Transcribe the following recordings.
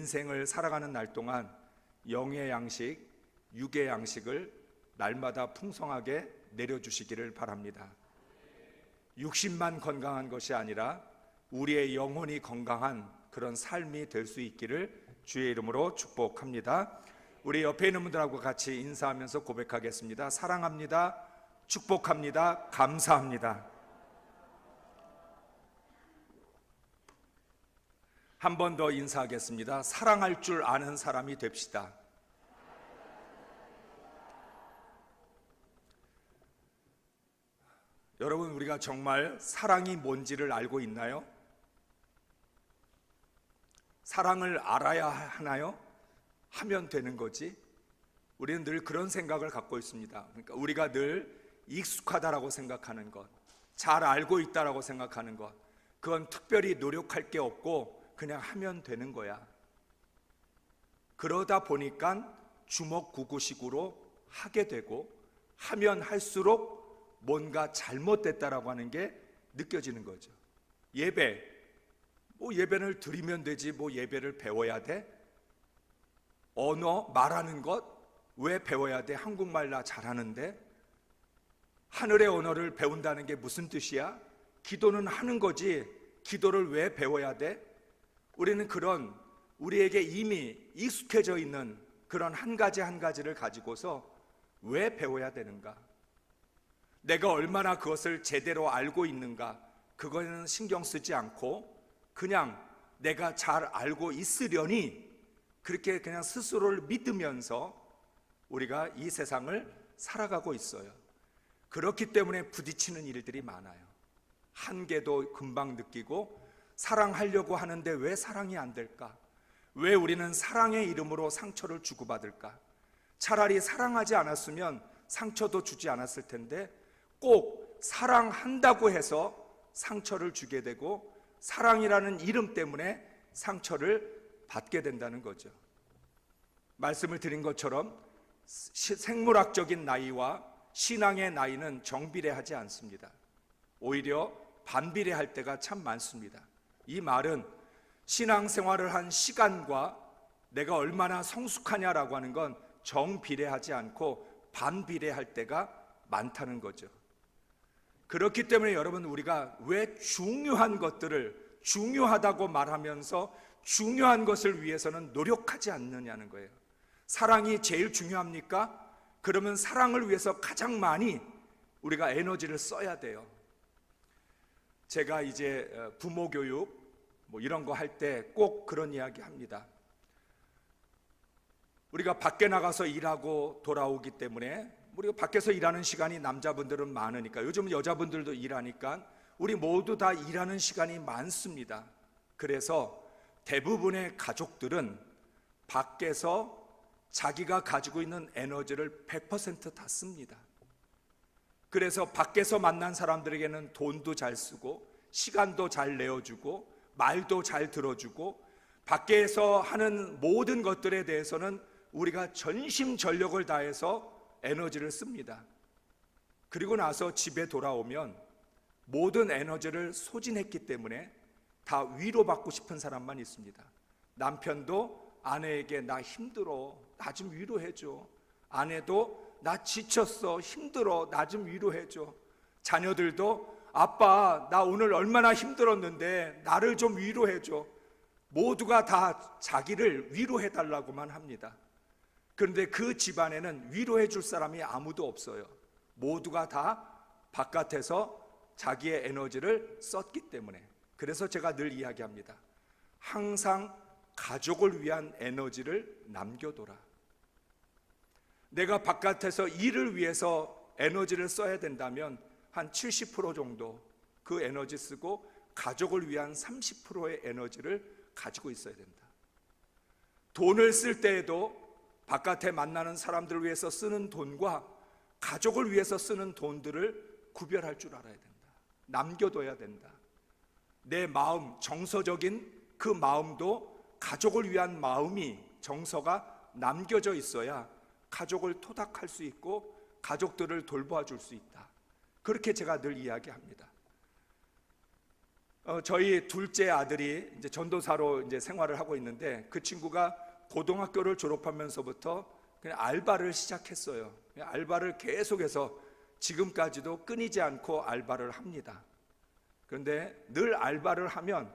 인생을 살아가는 날 동안 영의 양식, 육의 양식을 날마다 풍성하게 내려주시기를 바랍니다. 육신만 건강한 것이 아니라 우리의 영혼이 건강한 그런 삶이 될 수 있기를 주의 이름으로 축복합니다. 우리 옆에 있는 분들하고 같이 인사하면서 고백하겠습니다. 사랑합니다. 축복합니다. 감사합니다. 한 번 더 인사하겠습니다. 사랑할 줄 아는 사람이 됩시다. 여러분, 우리가 정말 사랑이 뭔지를 알고 있나요? 사랑을 알아야 하나요? 하면 되는 거지. 우리는 늘 그런 생각을 갖고 있습니다. 그러니까 우리가 늘 익숙하다라고 생각하는 것, 잘 알고 있다라고 생각하는 것, 그건 특별히 노력할 게 없고 그냥 하면 되는 거야. 그러다 보니까 주먹구구식으로 하게 되고, 하면 할수록 뭔가 잘못됐다라고 하는 게 느껴지는 거죠. 예배, 예배를 드리면 되지 예배를 배워야 돼? 언어, 말하는 것 왜 배워야 돼? 한국말 나 잘하는데. 하늘의 언어를 배운다는 게 무슨 뜻이야? 기도는 하는 거지 기도를 왜 배워야 돼? 우리는 그런 우리에게 이미 익숙해져 있는 그런 한 가지 한 가지를 가지고서 왜 배워야 되는가? 내가 얼마나 그것을 제대로 알고 있는가? 그거는 신경 쓰지 않고 그냥 내가 잘 알고 있으려니 그렇게 그냥 스스로를 믿으면서 우리가 이 세상을 살아가고 있어요. 그렇기 때문에 부딪히는 일들이 많아요. 한계도 금방 느끼고, 사랑하려고 하는데 왜 사랑이 안 될까? 왜 우리는 사랑의 이름으로 상처를 주고받을까? 차라리 사랑하지 않았으면 상처도 주지 않았을 텐데 꼭 사랑한다고 해서 상처를 주게 되고, 사랑이라는 이름 때문에 상처를 받게 된다는 거죠. 말씀을 드린 것처럼 생물학적인 나이와 신앙의 나이는 정비례하지 않습니다. 오히려 반비례할 때가 참 많습니다. 이 말은 신앙생활을 한 시간과 내가 얼마나 성숙하냐라고 하는 건 정비례하지 않고 반비례할 때가 많다는 거죠. 그렇기 때문에 여러분, 우리가 왜 중요한 것들을 중요하다고 말하면서 중요한 것을 위해서는 노력하지 않느냐는 거예요. 사랑이 제일 중요합니까? 그러면 사랑을 위해서 가장 많이 우리가 에너지를 써야 돼요. 제가 이제 부모 교육 이런 거 할 때 꼭 그런 이야기 합니다. 우리가 밖에 나가서 일하고 돌아오기 때문에 우리가 밖에서 일하는 시간이 남자분들은 많으니까, 요즘 여자분들도 일하니까 우리 모두 다 일하는 시간이 많습니다. 그래서 대부분의 가족들은 밖에서 자기가 가지고 있는 에너지를 100% 다 씁니다. 그래서 밖에서 만난 사람들에게는 돈도 잘 쓰고 시간도 잘 내어주고 말도 잘 들어주고, 밖에서 하는 모든 것들에 대해서는 우리가 전심전력을 다해서 에너지를 씁니다. 그리고 나서 집에 돌아오면 모든 에너지를 소진했기 때문에 다 위로받고 싶은 사람만 있습니다. 남편도 아내에게 나 힘들어, 나 좀 위로해줘. 아내도 나 지쳤어, 힘들어, 나 좀 위로해줘. 자녀들도 아빠 나 오늘 얼마나 힘들었는데 나를 좀 위로해줘. 모두가 다 자기를 위로해달라고만 합니다. 그런데 그 집안에는 위로해 줄 사람이 아무도 없어요. 모두가 다 바깥에서 자기의 에너지를 썼기 때문에. 그래서 제가 늘 이야기합니다. 항상 가족을 위한 에너지를 남겨둬라. 내가 바깥에서 일을 위해서 에너지를 써야 된다면 한 70% 정도 그 에너지 쓰고 가족을 위한 30%의 에너지를 가지고 있어야 된다. 돈을 쓸 때에도 바깥에 만나는 사람들을 위해서 쓰는 돈과 가족을 위해서 쓰는 돈들을 구별할 줄 알아야 된다. 남겨둬야 된다. 내 마음, 정서적인 그 마음도 가족을 위한 마음이, 정서가 남겨져 있어야 가족을 토닥할 수 있고 가족들을 돌보아 줄 수 있다. 그렇게 제가 늘 이야기합니다. 저희 둘째 아들이 이제 전도사로 이제 생활을 하고 있는데, 그 친구가 고등학교를 졸업하면서부터 그냥 알바를 시작했어요. 그냥 알바를 계속해서 지금까지도 끊이지 않고 알바를 합니다. 그런데 늘 알바를 하면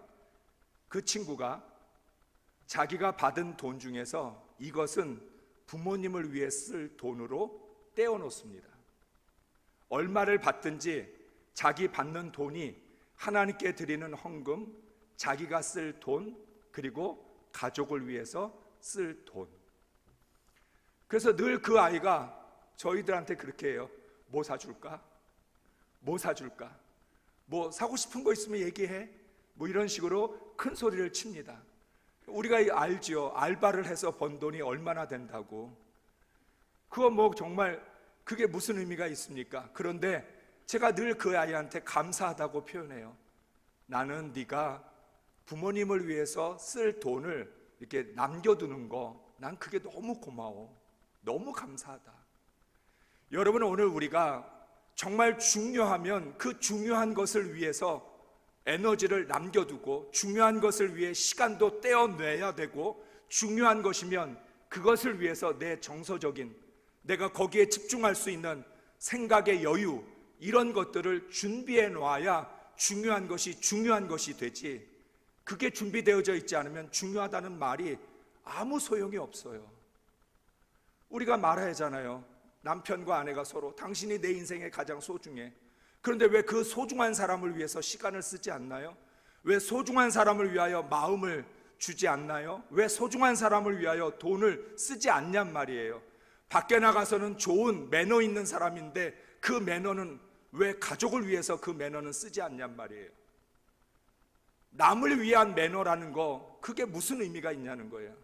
그 친구가 자기가 받은 돈 중에서 이것은 부모님을 위해 쓸 돈으로 떼어놓습니다. 얼마를 받든지 자기 받는 돈이 하나님께 드리는 헌금, 자기가 쓸 돈, 그리고 가족을 위해서 쓸 돈. 그래서 늘 그 아이가 저희들한테 그렇게 해요. 뭐 사줄까? 뭐 사줄까? 뭐 사고 싶은 거 있으면 얘기해. 뭐 이런 식으로 큰 소리를 칩니다. 우리가 알지요. 알바를 해서 번 돈이 얼마나 된다고. 그거 뭐 정말 그게 무슨 의미가 있습니까? 그런데 제가 늘 그 아이한테 감사하다고 표현해요. 나는 네가 부모님을 위해서 쓸 돈을 이렇게 남겨두는 거, 난 그게 너무 고마워. 너무 감사하다. 여러분, 오늘 우리가 정말 중요하면 그 중요한 것을 위해서 에너지를 남겨두고, 중요한 것을 위해 시간도 떼어내야 되고, 중요한 것이면 그것을 위해서 내 정서적인, 내가 거기에 집중할 수 있는 생각의 여유, 이런 것들을 준비해 놔야 중요한 것이 되지. 그게 준비되어져 있지 않으면 중요하다는 말이 아무 소용이 없어요. 우리가 말하잖아요. 남편과 아내가 서로 당신이 내 인생에 가장 소중해. 그런데 왜 그 소중한 사람을 위해서 시간을 쓰지 않나요? 왜 소중한 사람을 위하여 마음을 주지 않나요? 왜 소중한 사람을 위하여 돈을 쓰지 않냔 말이에요. 밖에 나가서는 좋은 매너 있는 사람인데 그 매너는 왜 가족을 위해서 그 매너는 쓰지 않냔 말이에요. 남을 위한 매너라는 거, 그게 무슨 의미가 있냐는 거예요.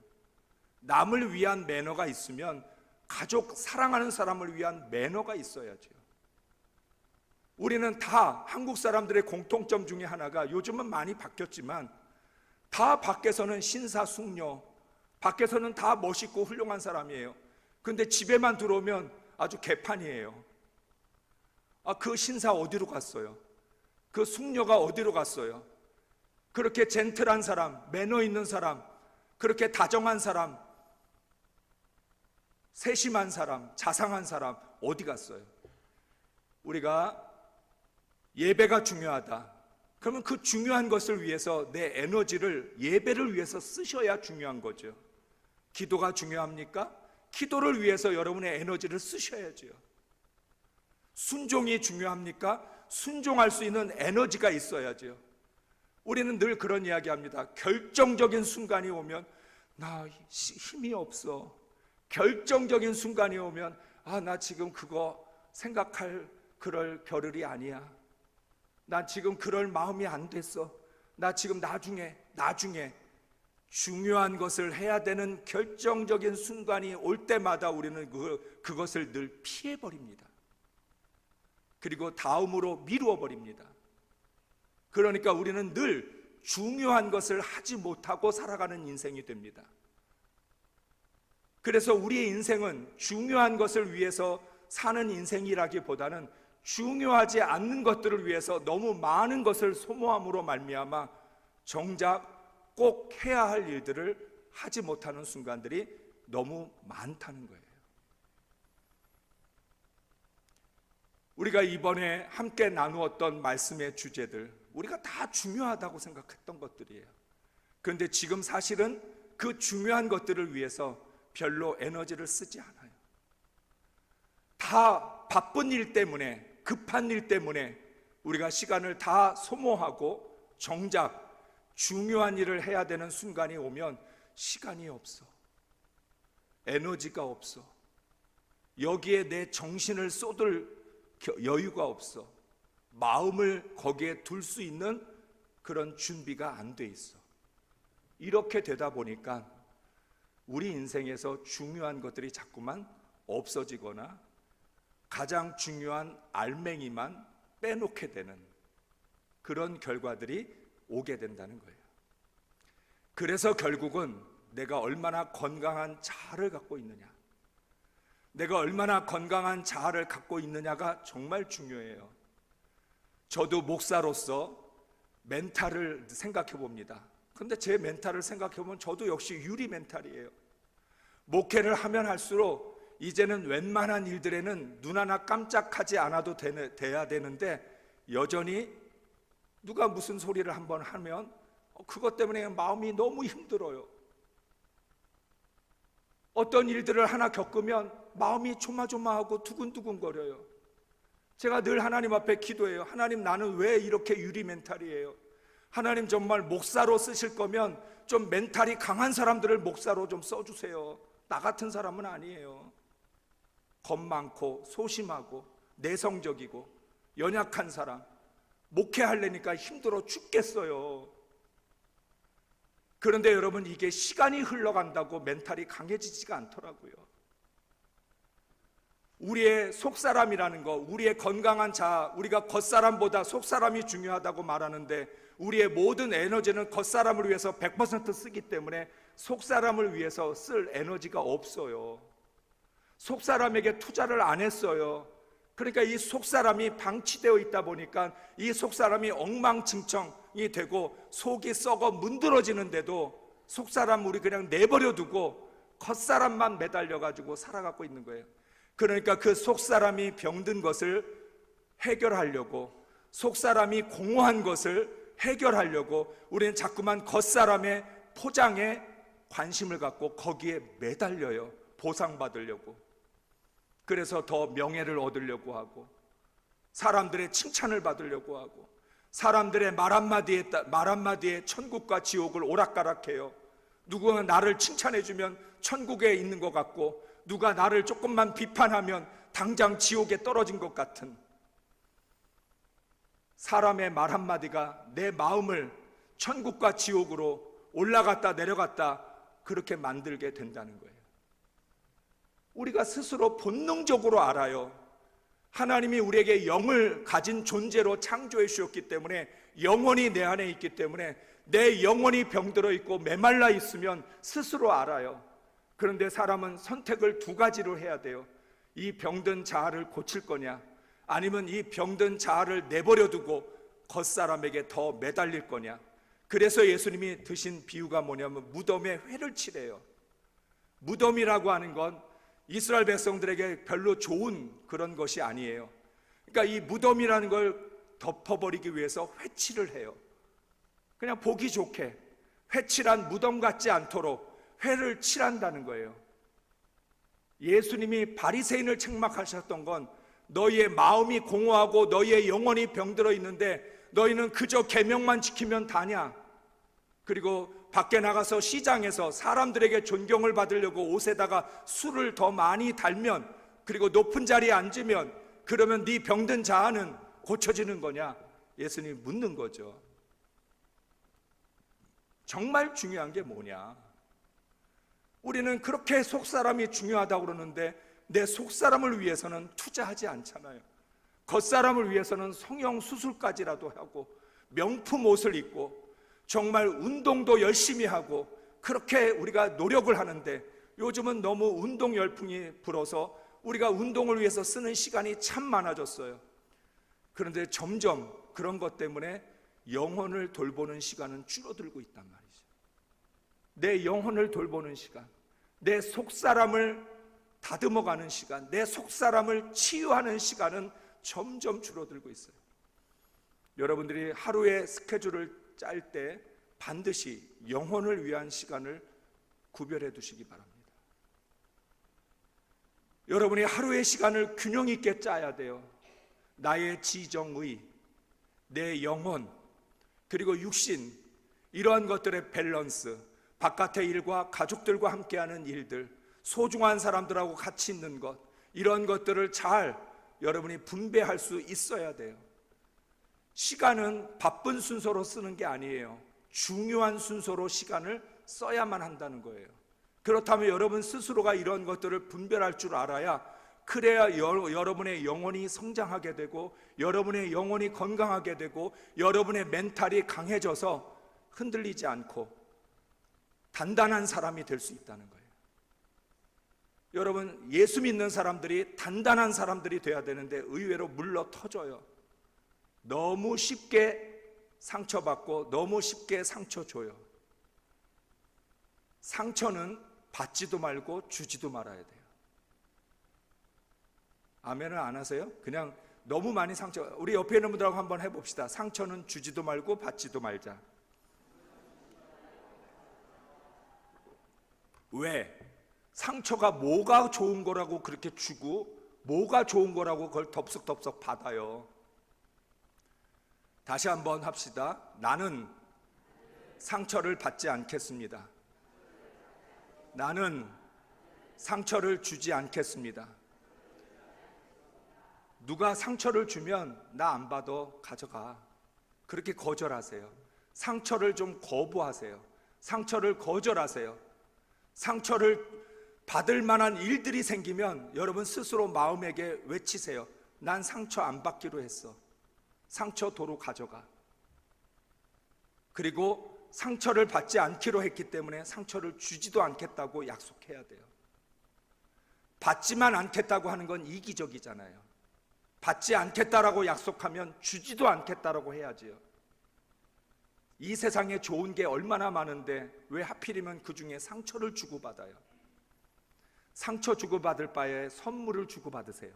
남을 위한 매너가 있으면 가족, 사랑하는 사람을 위한 매너가 있어야죠. 우리는 다 한국 사람들의 공통점 중에 하나가, 요즘은 많이 바뀌었지만 다 밖에서는 신사숙녀, 밖에서는 다 멋있고 훌륭한 사람이에요. 근데 집에만 들어오면 아주 개판이에요. 그 신사 어디로 갔어요? 그 숙녀가 어디로 갔어요? 그렇게 젠틀한 사람, 매너 있는 사람, 그렇게 다정한 사람, 세심한 사람, 자상한 사람 어디 갔어요? 우리가 예배가 중요하다. 그러면 그 중요한 것을 위해서 내 에너지를 예배를 위해서 쓰셔야 중요한 거죠. 기도가 중요합니까? 기도를 위해서 여러분의 에너지를 쓰셔야죠. 순종이 중요합니까? 순종할 수 있는 에너지가 있어야죠. 우리는 늘 그런 이야기 합니다. 결정적인 순간이 오면 나 힘이 없어. 결정적인 순간이 오면 나 지금 그거 생각할 그럴 겨를이 아니야. 나 지금 그럴 마음이 안 됐어. 나 지금 나중에 중요한 것을 해야 되는 결정적인 순간이 올 때마다 우리는 그것을 늘 피해버립니다. 그리고 다음으로 미루어 버립니다. 그러니까 우리는 늘 중요한 것을 하지 못하고 살아가는 인생이 됩니다. 그래서 우리의 인생은 중요한 것을 위해서 사는 인생이라기보다는 중요하지 않는 것들을 위해서 너무 많은 것을 소모함으로 말미암아 정작 꼭 해야 할 일들을 하지 못하는 순간들이 너무 많다는 거예요. 우리가 이번에 함께 나누었던 말씀의 주제들, 우리가 다 중요하다고 생각했던 것들이에요. 그런데 지금 사실은 그 중요한 것들을 위해서 별로 에너지를 쓰지 않아요. 다 바쁜 일 때문에, 급한 일 때문에 우리가 시간을 다 소모하고 정작 중요한 일을 해야 되는 순간이 오면 시간이 없어. 에너지가 없어. 여기에 내 정신을 쏟을 여유가 없어. 마음을 거기에 둘 수 있는 그런 준비가 안 돼 있어. 이렇게 되다 보니까 우리 인생에서 중요한 것들이 자꾸만 없어지거나 가장 중요한 알맹이만 빼놓게 되는 그런 결과들이 오게 된다는 거예요. 그래서 결국은 내가 얼마나 건강한 자아를 갖고 있느냐, 내가 얼마나 건강한 자아를 갖고 있느냐가 정말 중요해요. 저도 목사로서 멘탈을 생각해 봅니다. 근데 제 멘탈을 생각해 보면 저도 역시 유리 멘탈이에요. 목회를 하면 할수록 이제는 웬만한 일들에는 눈 하나 깜짝하지 않아도 돼야 되는데, 여전히 누가 무슨 소리를 한번 하면 그것 때문에 마음이 너무 힘들어요. 어떤 일들을 하나 겪으면 마음이 조마조마하고 두근두근거려요. 제가 늘 하나님 앞에 기도해요. 하나님, 나는 왜 이렇게 유리 멘탈이에요? 하나님, 정말 목사로 쓰실 거면 좀 멘탈이 강한 사람들을 목사로 좀 써주세요. 나 같은 사람은 아니에요. 겁 많고 소심하고 내성적이고 연약한 사람, 목회하려니까 힘들어 죽겠어요. 그런데 여러분, 이게 시간이 흘러간다고 멘탈이 강해지지가 않더라고요. 우리의 속사람이라는 거, 우리의 건강한 자아, 우리가 겉사람보다 속사람이 중요하다고 말하는데, 우리의 모든 에너지는 겉사람을 위해서 100% 쓰기 때문에 속사람을 위해서 쓸 에너지가 없어요. 속사람에게 투자를 안 했어요. 그러니까 이 속사람이 방치되어 있다 보니까 이 속사람이 엉망진창이 되고 속이 썩어 문드러지는데도 속사람 우리 그냥 내버려 두고 겉사람만 매달려 가지고 살아가고 있는 거예요. 그러니까 그 속사람이 병든 것을 해결하려고, 속사람이 공허한 것을 해결하려고 우리는 자꾸만 겉사람의 포장에 관심을 갖고 거기에 매달려요. 보상받으려고. 그래서 더 명예를 얻으려고 하고, 사람들의 칭찬을 받으려고 하고, 사람들의 말 한마디에 천국과 지옥을 오락가락해요. 누구가 나를 칭찬해주면 천국에 있는 것 같고, 누가 나를 조금만 비판하면 당장 지옥에 떨어진 것 같은, 사람의 말 한마디가 내 마음을 천국과 지옥으로 올라갔다 내려갔다 그렇게 만들게 된다는 거예요. 우리가 스스로 본능적으로 알아요. 하나님이 우리에게 영을 가진 존재로 창조해 주셨기 때문에, 영혼이 내 안에 있기 때문에 내 영혼이 병들어 있고 메말라 있으면 스스로 알아요. 그런데 사람은 선택을 두 가지로 해야 돼요. 이 병든 자아를 고칠 거냐, 아니면 이 병든 자아를 내버려 두고 겉사람에게 더 매달릴 거냐. 그래서 예수님이 드신 비유가 뭐냐면 무덤에 회를 치래요. 무덤이라고 하는 건 이스라엘 백성들에게 별로 좋은 그런 것이 아니에요. 그러니까 이 무덤이라는 걸 덮어버리기 위해서 회칠을 해요. 그냥 보기 좋게 회칠한 무덤 같지 않도록 회를 칠한다는 거예요. 예수님이 바리새인을 책망하셨던 건 너희의 마음이 공허하고 너희의 영혼이 병들어 있는데 너희는 그저 계명만 지키면 다냐? 그리고 밖에 나가서 시장에서 사람들에게 존경을 받으려고 옷에다가 술을 더 많이 달면, 그리고 높은 자리에 앉으면, 그러면 네 병든 자아는 고쳐지는 거냐? 예수님이 묻는 거죠. 정말 중요한 게 뭐냐? 우리는 그렇게 속사람이 중요하다고 그러는데 내 속사람을 위해서는 투자하지 않잖아요. 겉사람을 위해서는 성형수술까지라도 하고 명품 옷을 입고 정말 운동도 열심히 하고 그렇게 우리가 노력을 하는데, 요즘은 너무 운동 열풍이 불어서 우리가 운동을 위해서 쓰는 시간이 참 많아졌어요. 그런데 점점 그런 것 때문에 영혼을 돌보는 시간은 줄어들고 있단 말이죠. 내 영혼을 돌보는 시간, 내 속사람을 다듬어가는 시간, 내 속사람을 치유하는 시간은 점점 줄어들고 있어요. 여러분들이 하루의 스케줄을 짤 때 반드시 영혼을 위한 시간을 구별해 두시기 바랍니다. 여러분이 하루의 시간을 균형 있게 짜야 돼요. 나의 지정의, 내 영혼, 그리고 육신, 이러한 것들의 밸런스, 바깥의 일과 가족들과 함께하는 일들, 소중한 사람들하고 같이 있는 것, 이런 것들을 잘 여러분이 분배할 수 있어야 돼요. 시간은 바쁜 순서로 쓰는 게 아니에요. 중요한 순서로 시간을 써야만 한다는 거예요. 그렇다면 여러분 스스로가 이런 것들을 분별할 줄 알아야, 그래야 여러분의 영혼이 성장하게 되고, 여러분의 영혼이 건강하게 되고, 여러분의 멘탈이 강해져서 흔들리지 않고 단단한 사람이 될 수 있다는 거예요. 여러분, 예수 믿는 사람들이 단단한 사람들이 돼야 되는데 의외로 물러 터져요. 너무 쉽게 상처받고 너무 쉽게 상처 줘요. 상처는 받지도 말고 주지도 말아야 돼요. 아멘을 안 하세요? 그냥 너무 많이 상처. 우리 옆에 있는 분들하고 한번 해봅시다. 상처는 주지도 말고 받지도 말자. 왜? 상처가 뭐가 좋은 거라고 그렇게 주고 뭐가 좋은 거라고 그걸 덥석덥석 받아요. 다시 한번 합시다. 나는 상처를 받지 않겠습니다. 나는 상처를 주지 않겠습니다. 누가 상처를 주면 나 안 받아, 가져가. 그렇게 거절하세요. 상처를 좀 거부하세요. 상처를 거절하세요. 상처를 받을 만한 일들이 생기면 여러분 스스로 마음에게 외치세요. 난 상처 안 받기로 했어. 상처 도로 가져가. 그리고 상처를 받지 않기로 했기 때문에 상처를 주지도 않겠다고 약속해야 돼요. 받지만 않겠다고 하는 건 이기적이잖아요. 받지 않겠다라고 약속하면 주지도 않겠다라고 해야지요. 이 세상에 좋은 게 얼마나 많은데 왜 하필이면 그 중에 상처를 주고받아요? 상처 주고받을 바에 선물을 주고받으세요.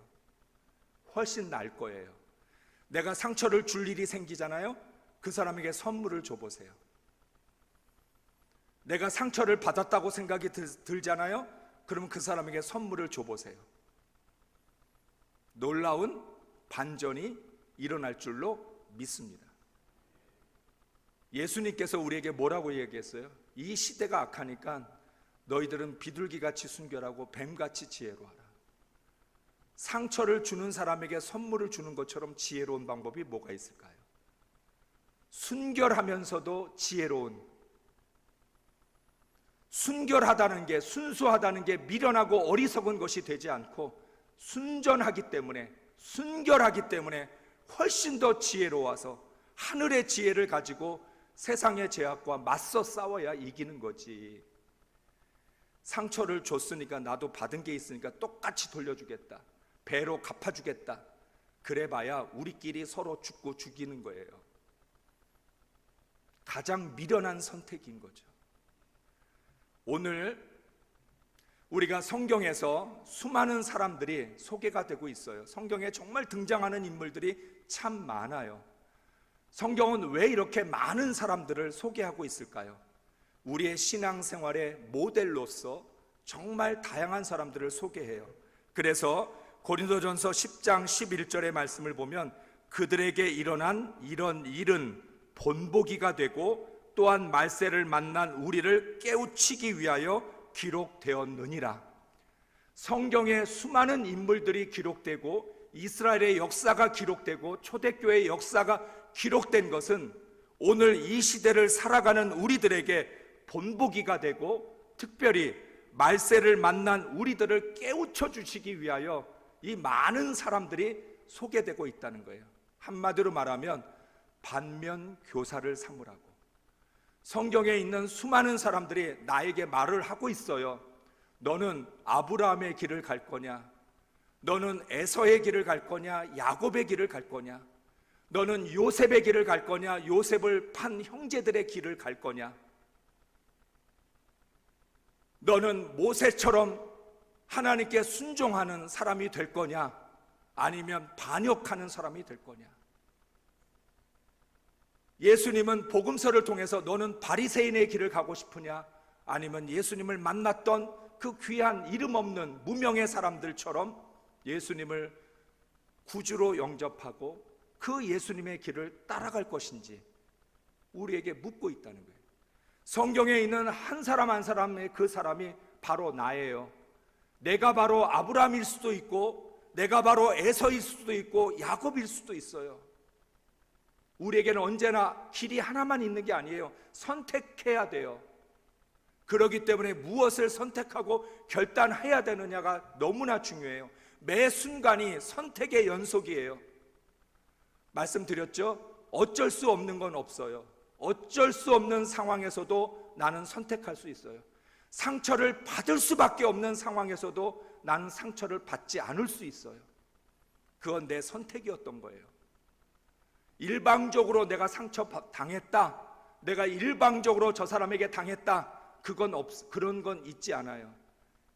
훨씬 나을 거예요. 내가 상처를 줄 일이 생기잖아요. 그 사람에게 선물을 줘보세요. 내가 상처를 받았다고 생각이 들잖아요. 그러면 그 사람에게 선물을 줘보세요. 놀라운 반전이 일어날 줄로 믿습니다. 예수님께서 우리에게 뭐라고 얘기했어요? 이 시대가 악하니까 너희들은 비둘기같이 순결하고 뱀같이 지혜로워하라. 상처를 주는 사람에게 선물을 주는 것처럼 지혜로운 방법이 뭐가 있을까요? 순결하면서도 지혜로운, 순결하다는 게, 순수하다는 게 미련하고 어리석은 것이 되지 않고 순전하기 때문에, 순결하기 때문에 훨씬 더 지혜로워서 하늘의 지혜를 가지고 세상의 죄악과 맞서 싸워야 이기는 거지. 상처를 줬으니까 나도 받은 게 있으니까 똑같이 돌려주겠다, 배로 갚아주겠다, 그래봐야 우리끼리 서로 죽고 죽이는 거예요. 가장 미련한 선택인 거죠. 오늘 우리가 성경에서 수많은 사람들이 소개가 되고 있어요. 성경에 정말 등장하는 인물들이 참 많아요. 성경은 왜 이렇게 많은 사람들을 소개하고 있을까요? 우리의 신앙생활의 모델로서 정말 다양한 사람들을 소개해요. 그래서 고린도전서 10장 11절의 말씀을 보면 그들에게 일어난 이런 일은 본보기가 되고 또한 말세를 만난 우리를 깨우치기 위하여 기록되었느니라. 성경에 수많은 인물들이 기록되고 이스라엘의 역사가 기록되고 초대교회의 역사가 기록된 것은 오늘 이 시대를 살아가는 우리들에게 본보기가 되고 특별히 말세를 만난 우리들을 깨우쳐 주시기 위하여 이 많은 사람들이 소개되고 있다는 거예요. 한마디로 말하면 반면 교사를 삼으라고. 성경에 있는 수많은 사람들이 나에게 말을 하고 있어요. 너는 아브라함의 길을 갈 거냐? 너는 에서의 길을 갈 거냐? 야곱의 길을 갈 거냐? 너는 요셉의 길을 갈 거냐? 요셉을 판 형제들의 길을 갈 거냐? 너는 모세처럼 하나님께 순종하는 사람이 될 거냐? 아니면 반역하는 사람이 될 거냐? 예수님은 복음서를 통해서 너는 바리새인의 길을 가고 싶으냐? 아니면 예수님을 만났던 그 귀한 이름 없는 무명의 사람들처럼 예수님을 구주로 영접하고 그 예수님의 길을 따라갈 것인지 우리에게 묻고 있다는 거예요. 성경에 있는 한 사람 한 사람의 그 사람이 바로 나예요. 내가 바로 아브라함일 수도 있고 내가 바로 에서일 수도 있고 야곱일 수도 있어요. 우리에게는 언제나 길이 하나만 있는 게 아니에요. 선택해야 돼요. 그렇기 때문에 무엇을 선택하고 결단해야 되느냐가 너무나 중요해요. 매 순간이 선택의 연속이에요. 말씀드렸죠? 어쩔 수 없는 건 없어요. 어쩔 수 없는 상황에서도 나는 선택할 수 있어요. 상처를 받을 수밖에 없는 상황에서도 나는 상처를 받지 않을 수 있어요. 그건 내 선택이었던 거예요. 일방적으로 내가 상처 당했다, 내가 일방적으로 저 사람에게 당했다, 그런 건 있지 않아요.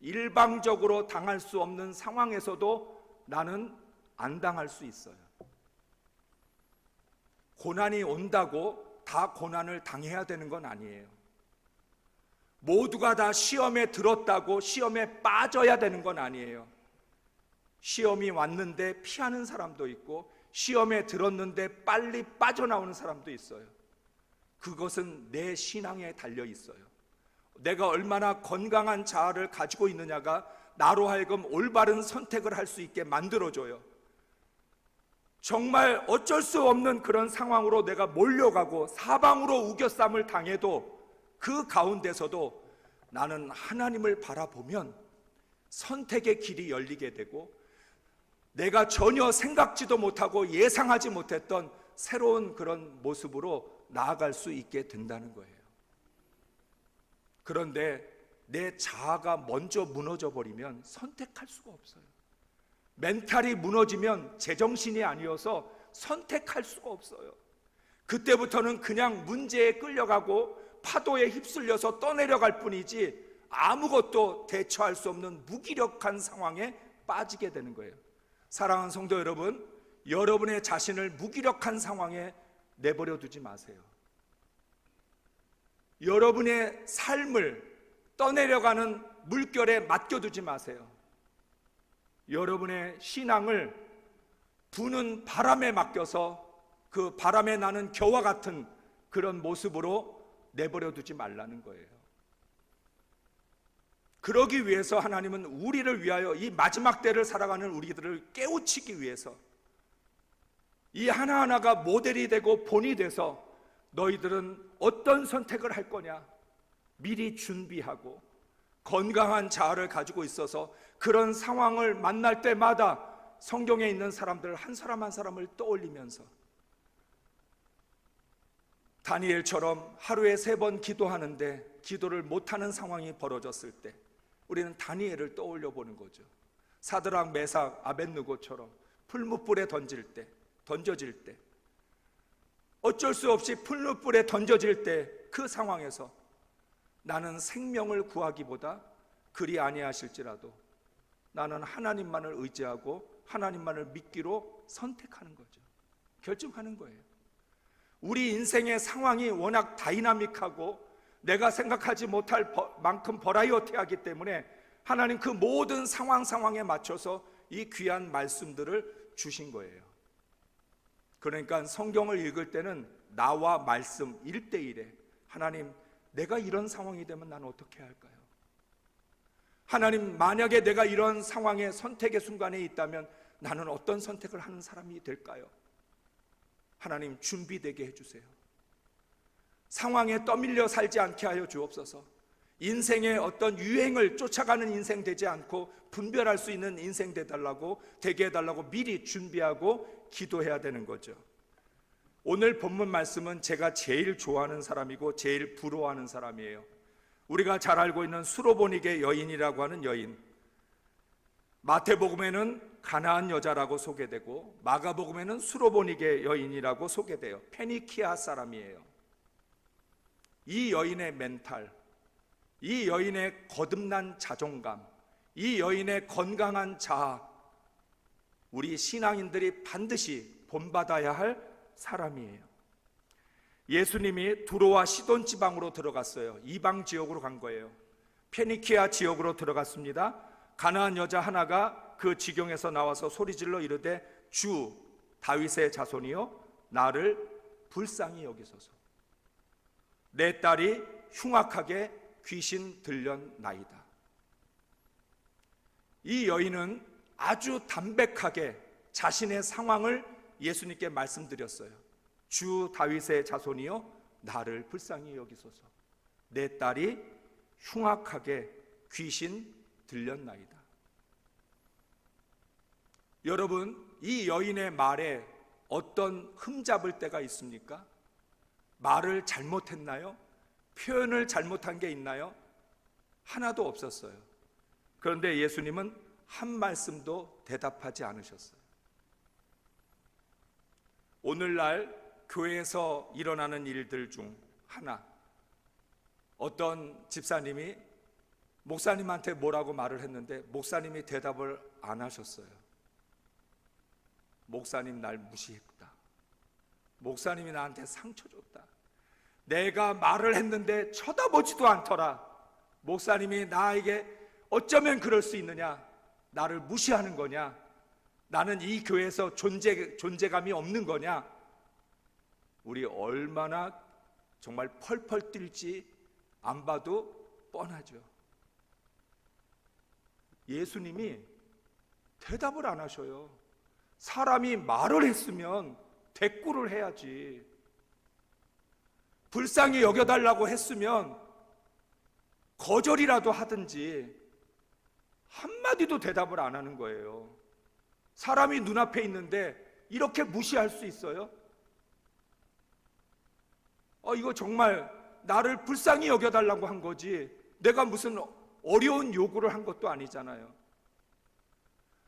일방적으로 당할 수 없는 상황에서도 나는 안 당할 수 있어요. 고난이 온다고 다 고난을 당해야 되는 건 아니에요. 모두가 다 시험에 들었다고 시험에 빠져야 되는 건 아니에요. 시험이 왔는데 피하는 사람도 있고, 시험에 들었는데 빨리 빠져나오는 사람도 있어요. 그것은 내 신앙에 달려 있어요. 내가 얼마나 건강한 자아를 가지고 있느냐가 나로 하여금 올바른 선택을 할 수 있게 만들어줘요. 정말 어쩔 수 없는 그런 상황으로 내가 몰려가고 사방으로 우겨쌈을 당해도 그 가운데서도 나는 하나님을 바라보면 선택의 길이 열리게 되고, 내가 전혀 생각지도 못하고 예상하지 못했던 새로운 그런 모습으로 나아갈 수 있게 된다는 거예요. 그런데 내 자아가 먼저 무너져 버리면 선택할 수가 없어요. 멘탈이 무너지면 제정신이 아니어서 선택할 수가 없어요. 그때부터는 그냥 문제에 끌려가고 파도에 휩쓸려서 떠내려갈 뿐이지 아무것도 대처할 수 없는 무기력한 상황에 빠지게 되는 거예요. 사랑하는 성도 여러분, 여러분의 자신을 무기력한 상황에 내버려 두지 마세요. 여러분의 삶을 떠내려가는 물결에 맡겨두지 마세요. 여러분의 신앙을 부는 바람에 맡겨서 그 바람에 나는 겨와 같은 그런 모습으로 내버려 두지 말라는 거예요. 그러기 위해서 하나님은 우리를 위하여, 이 마지막 때를 살아가는 우리들을 깨우치기 위해서 이 하나하나가 모델이 되고 본이 돼서 너희들은 어떤 선택을 할 거냐 미리 준비하고 건강한 자아를 가지고 있어서 그런 상황을 만날 때마다 성경에 있는 사람들 한 사람 한 사람을 떠올리면서 다니엘처럼 하루에 3번 기도하는데 기도를 못하는 상황이 벌어졌을 때 우리는 다니엘을 떠올려 보는 거죠. 사드락, 메삭, 아벳느고처럼 풀무불에 던져질 때 어쩔 수 없이 풀무불에 던져질 때 그 상황에서 나는 생명을 구하기보다 그리 아니하실지라도 나는 하나님만을 의지하고 하나님만을 믿기로 선택하는 거죠. 결정하는 거예요. 우리 인생의 상황이 워낙 다이나믹하고 내가 생각하지 못할 만큼 버라이어티하기 때문에 하나님 그 모든 상황에 맞춰서 이 귀한 말씀들을 주신 거예요. 그러니까 성경을 읽을 때는 나와 말씀 1대1에 하나님, 내가 이런 상황이 되면 나는 어떻게 할까요? 하나님, 만약에 내가 이런 상황의 선택의 순간에 있다면 나는 어떤 선택을 하는 사람이 될까요? 하나님, 준비되게 해주세요. 상황에 떠밀려 살지 않게 하여 주옵소서. 인생의 어떤 유행을 쫓아가는 인생 되지 않고 분별할 수 있는 인생 되게 해달라고 미리 준비하고 기도해야 되는 거죠. 오늘 본문 말씀은 제가 제일 좋아하는 사람이고 제일 부러워하는 사람이에요. 우리가 잘 알고 있는 수로보니게 여인이라고 하는 여인, 마태복음에는 가나안 여자라고 소개되고 마가복음에는 수로보니게 여인이라고 소개돼요. 페니키아 사람이에요. 이 여인의 멘탈, 이 여인의 거듭난 자존감, 이 여인의 건강한 자아, 우리 신앙인들이 반드시 본받아야 할 사람이에요. 예수님이 두로와 시돈 지방으로 들어갔어요. 이방 지역으로 간 거예요. 페니키아 지역으로 들어갔습니다. 가나안 여자 하나가 그 지경에서 나와서 소리질러 이르되 주 다윗의 자손이여 나를 불쌍히 여기소서. 내 딸이 흉악하게 귀신 들렸나이다. 이 여인은 아주 담백하게 자신의 상황을 예수님께 말씀드렸어요. 주 다윗의 자손이여 나를 불쌍히 여기소서. 내 딸이 흉악하게 귀신 들렸나이다. 여러분, 이 여인의 말에 어떤 흠잡을 때가 있습니까? 말을 잘못했나요? 표현을 잘못한 게 있나요? 하나도 없었어요. 그런데 예수님은 한 말씀도 대답하지 않으셨어요. 오늘날 교회에서 일어나는 일들 중 하나, 어떤 집사님이 목사님한테 뭐라고 말을 했는데 목사님이 대답을 안 하셨어요. 목사님 날 무시했다. 목사님이 나한테 상처 줬다. 내가 말을 했는데 쳐다보지도 않더라. 목사님이 나에게 어쩌면 그럴 수 있느냐? 나를 무시하는 거냐? 나는 이 교회에서 존재감이 없는 거냐? 우리 얼마나 정말 펄펄 뛸지 안 봐도 뻔하죠. 예수님이 대답을 안 하셔요. 사람이 말을 했으면 대꾸를 해야지. 불쌍히 여겨달라고 했으면 거절이라도 하든지 한마디도 대답을 안 하는 거예요. 사람이 눈앞에 있는데 이렇게 무시할 수 있어요? 이거 정말 나를 불쌍히 여겨달라고 한 거지 내가 무슨 어려운 요구를 한 것도 아니잖아요.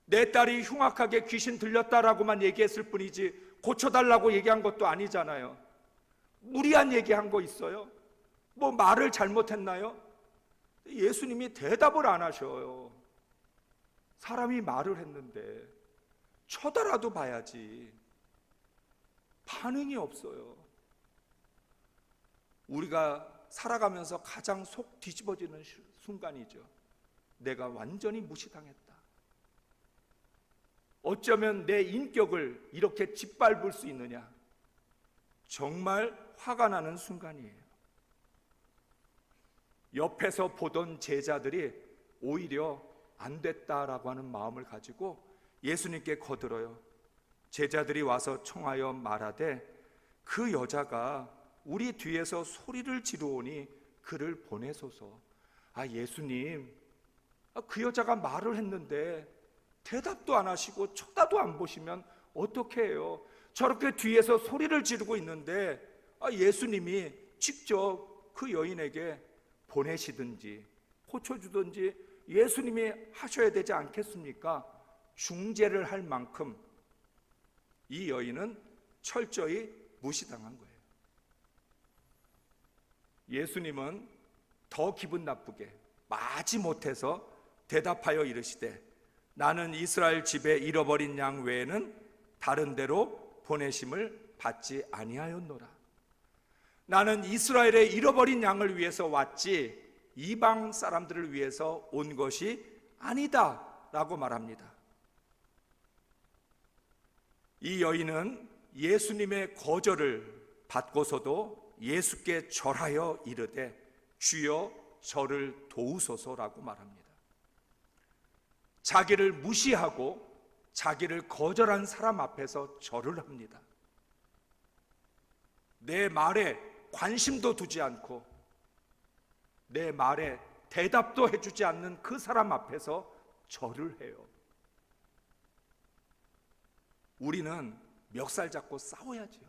내 딸이 흉악하게 귀신 들렸다라고만 얘기했을 뿐이지 고쳐달라고 얘기한 것도 아니잖아요. 무리한 얘기한 거 있어요? 뭐 말을 잘못했나요? 예수님이 대답을 안 하셔요. 사람이 말을 했는데 쳐다라도 봐야지. 반응이 없어요. 우리가 살아가면서 가장 속 뒤집어지는 순간이죠. 내가 완전히 무시당했다. 어쩌면 내 인격을 이렇게 짓밟을 수 있느냐? 정말 화가 나는 순간이에요. 옆에서 보던 제자들이 오히려 안 됐다라고 하는 마음을 가지고 예수님께 거들어요. 제자들이 와서 청하여 말하되 그 여자가 우리 뒤에서 소리를 지르오니 그를 보내소서. 예수님, 그 여자가 말을 했는데 대답도 안 하시고 쳐다도 안 보시면 어떻게 해요? 저렇게 뒤에서 소리를 지르고 있는데 예수님이 직접 그 여인에게 보내시든지 고쳐주든지 예수님이 하셔야 되지 않겠습니까? 중재를 할 만큼 이 여인은 철저히 무시당한 거예요. 예수님은 더 기분 나쁘게 마지못해서 대답하여 이르시되 나는 이스라엘 집에 잃어버린 양 외에는 다른 데로 보내심을 받지 아니하였노라. 나는 이스라엘의 잃어버린 양을 위해서 왔지 이방 사람들을 위해서 온 것이 아니다 라고 말합니다. 이 여인은 예수님의 거절을 받고서도 예수께 절하여 이르되 주여 저를 도우소서라고 말합니다. 자기를 무시하고 자기를 거절한 사람 앞에서 절을 합니다. 내 말에 관심도 두지 않고 내 말에 대답도 해주지 않는 그 사람 앞에서 절을 해요. 우리는 멱살 잡고 싸워야죠.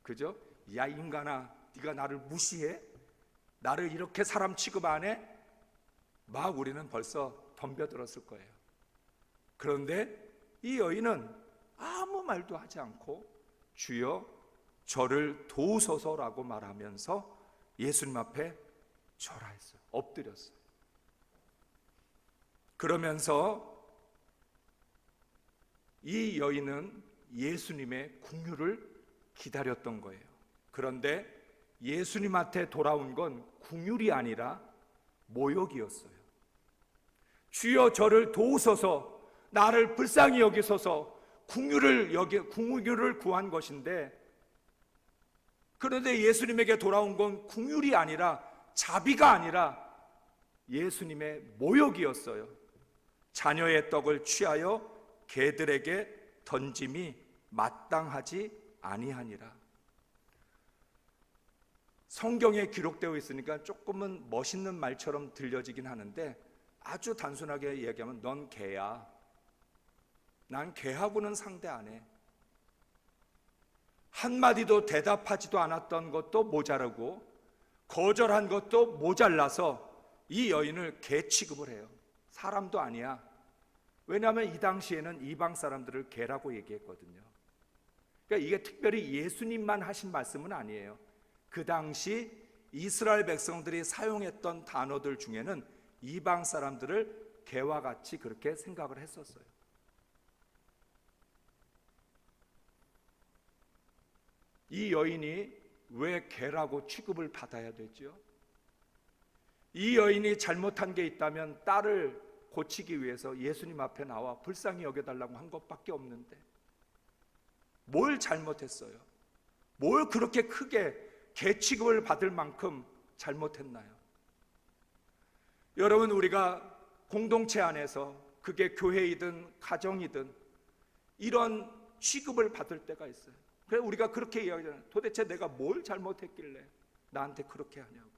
그죠? 야 인간아, 네가 나를 무시해? 나를 이렇게 사람 취급 안 해? 막 우리는 벌써 덤벼들었을 거예요. 그런데 이 여인은 아무 말도 하지 않고 주여 저를 도우소서라고 말하면서 예수님 앞에 절하였어요. 엎드렸어요. 그러면서 이 여인은 예수님의 긍휼을 기다렸던 거예요. 그런데 예수님한테 돌아온 건 긍휼이 아니라 모욕이었어요. 주여 저를 도우소서, 나를 불쌍히 여기소서, 긍휼을 구한 것인데, 그런데 예수님에게 돌아온 건 긍휼이 아니라 자비가 아니라 예수님의 모욕이었어요. 자녀의 떡을 취하여 개들에게 던짐이 마땅하지 아니하니라. 성경에 기록되어 있으니까 조금은 멋있는 말처럼 들려지긴 하는데 아주 단순하게 얘기하면 넌 개야. 난 개하고는 상대 안 해. 한마디도 대답하지도 않았던 것도 모자라고 거절한 것도 모자라서 이 여인을 개 취급을 해요. 사람도 아니야. 왜냐하면 이 당시에는 이방 사람들을 개라고 얘기했거든요. 그러니까 이게 특별히 예수님만 하신 말씀은 아니에요. 그 당시 이스라엘 백성들이 사용했던 단어들 중에는 이방 사람들을 개와 같이 그렇게 생각을 했었어요. 이 여인이 왜 개라고 취급을 받아야 되죠? 이 여인이 잘못한 게 있다면 딸을 고치기 위해서 예수님 앞에 나와 불쌍히 여겨달라고 한 것밖에 없는데 뭘 잘못했어요? 뭘 그렇게 크게 개 취급을 받을 만큼 잘못했나요? 여러분, 우리가 공동체 안에서 그게 교회이든 가정이든 이런 취급을 받을 때가 있어요. 그래서 우리가 그렇게 이야기하잖아요. 도대체 내가 뭘 잘못했길래 나한테 그렇게 하냐고.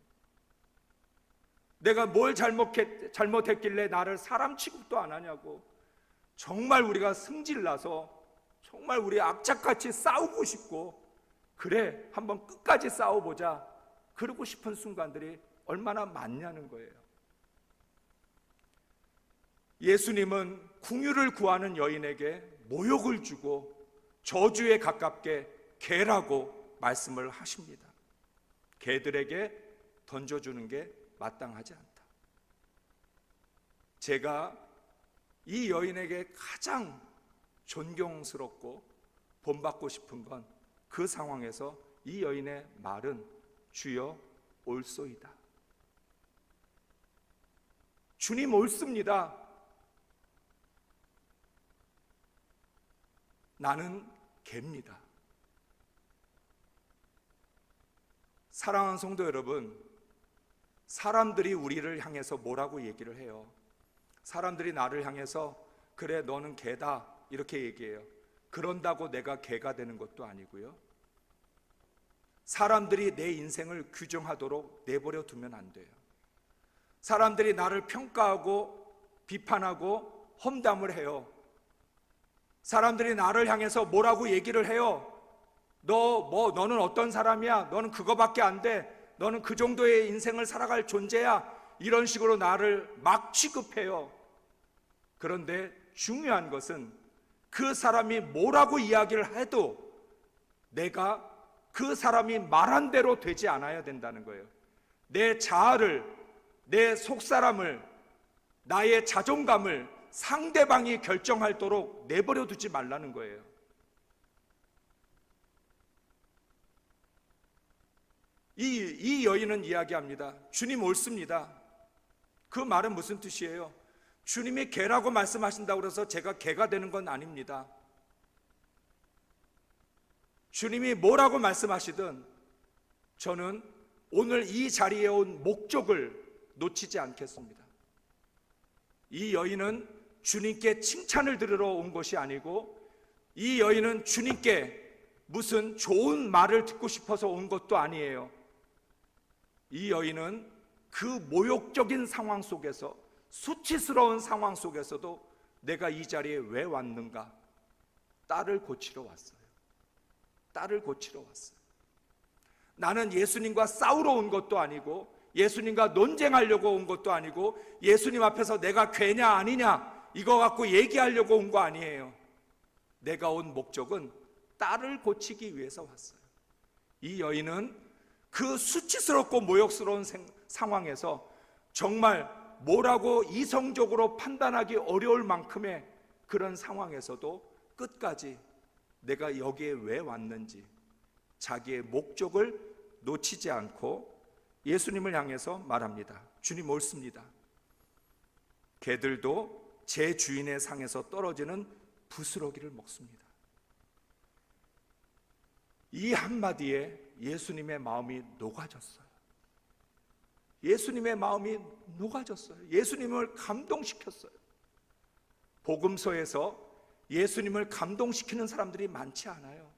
내가 뭘 잘못했길래 나를 사람 취급도 안 하냐고. 정말 우리가 승질나서 정말 우리 악착같이 싸우고 싶고, 그래 한번 끝까지 싸워보자 그러고 싶은 순간들이 얼마나 많냐는 거예요. 예수님은 궁유를 구하는 여인에게 모욕을 주고 저주에 가깝게 개라고 말씀을 하십니다. 개들에게 던져주는 게 마땅하지 않다. 제가 이 여인에게 가장 존경스럽고 본받고 싶은 건 그 상황에서 이 여인의 말은 주여 올소이다. 주님 옳습니다. 나는 개입니다. 사랑하는 성도 여러분, 사람들이 우리를 향해서 뭐라고 얘기를 해요? 사람들이 나를 향해서 그래 너는 개다 이렇게 얘기해요. 그런다고 내가 개가 되는 것도 아니고요. 사람들이 내 인생을 규정하도록 내버려 두면 안 돼요. 사람들이 나를 평가하고 비판하고 험담을 해요. 사람들이 나를 향해서 뭐라고 얘기를 해요? 너는 어떤 사람이야? 너는 그거밖에 안 돼. 너는 그 정도의 인생을 살아갈 존재야. 이런 식으로 나를 막 취급해요. 그런데 중요한 것은 그 사람이 뭐라고 이야기를 해도 내가 그 사람이 말한 대로 되지 않아야 된다는 거예요. 내 자아를, 내 속사람을, 나의 자존감을 상대방이 결정하도록 내버려 두지 말라는 거예요. 이 여인은 이야기합니다. 주님 옳습니다. 그 말은 무슨 뜻이에요? 주님이 개라고 말씀하신다고 해서 제가 개가 되는 건 아닙니다. 주님이 뭐라고 말씀하시든 저는 오늘 이 자리에 온 목적을 놓치지 않겠습니다. 이 여인은 주님께 칭찬을 들으러 온 것이 아니고, 이 여인은 주님께 무슨 좋은 말을 듣고 싶어서 온 것도 아니에요. 이 여인은 그 모욕적인 상황 속에서, 수치스러운 상황 속에서도 내가 이 자리에 왜 왔는가? 딸을 고치러 왔어요. 딸을 고치러 왔어요. 나는 예수님과 싸우러 온 것도 아니고, 예수님과 논쟁하려고 온 것도 아니고, 예수님 앞에서 내가 괴냐 아니냐 이거 갖고 얘기하려고 온 거 아니에요. 내가 온 목적은 딸을 고치기 위해서 왔어요. 이 여인은 그 수치스럽고 모욕스러운 상황에서 정말 뭐라고 이성적으로 판단하기 어려울 만큼의 그런 상황에서도 끝까지 내가 여기에 왜 왔는지 자기의 목적을 놓치지 않고 예수님을 향해서 말합니다. 주님 옳습니다. 개들도 제 주인의 상에서 떨어지는 부스러기를 먹습니다. 이 한마디에 예수님의 마음이 녹아졌어요. 예수님의 마음이 녹아졌어요. 예수님을 감동시켰어요. 복음서에서 예수님을 감동시키는 사람들이 많지 않아요.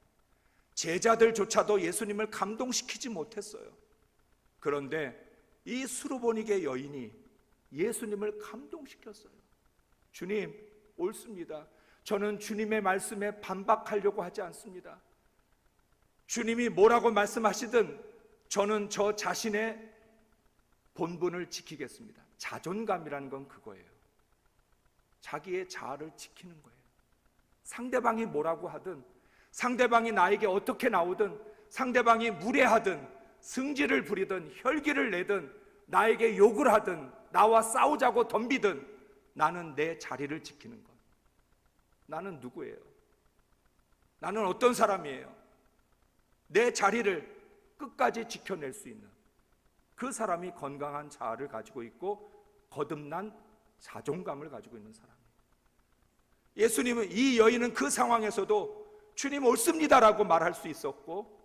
제자들조차도 예수님을 감동시키지 못했어요. 그런데 이 수르보니게 여인이 예수님을 감동시켰어요. 주님 옳습니다. 저는 주님의 말씀에 반박하려고 하지 않습니다. 주님이 뭐라고 말씀하시든 저는 저 자신의 본분을 지키겠습니다. 자존감이라는 건 그거예요. 자기의 자아를 지키는 거예요. 상대방이 뭐라고 하든, 상대방이 나에게 어떻게 나오든, 상대방이 무례하든 승질을 부리든 혈기를 내든 나에게 욕을 하든 나와 싸우자고 덤비든 나는 내 자리를 지키는 것. 나는 누구예요? 나는 어떤 사람이에요? 내 자리를 끝까지 지켜낼 수 있는 그 사람이 건강한 자아를 가지고 있고 거듭난 자존감을 가지고 있는 사람이에요. 예수님은, 이 여인은 그 상황에서도 주님 옳습니다라고 말할 수 있었고,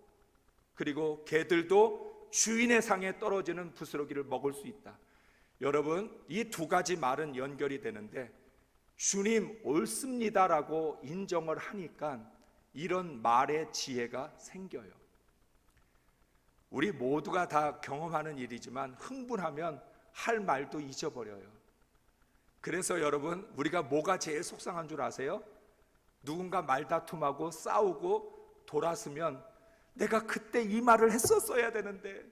그리고 개들도 주인의 상에 떨어지는 부스러기를 먹을 수 있다. 여러분, 이 두 가지 말은 연결이 되는데, 주님 옳습니다라고 인정을 하니까 이런 말의 지혜가 생겨요. 우리 모두가 다 경험하는 일이지만 흥분하면 할 말도 잊어버려요. 그래서 여러분, 우리가 뭐가 제일 속상한 줄 아세요? 누군가 말다툼하고 싸우고 돌아서면 내가 그때 이 말을 했었어야 되는데,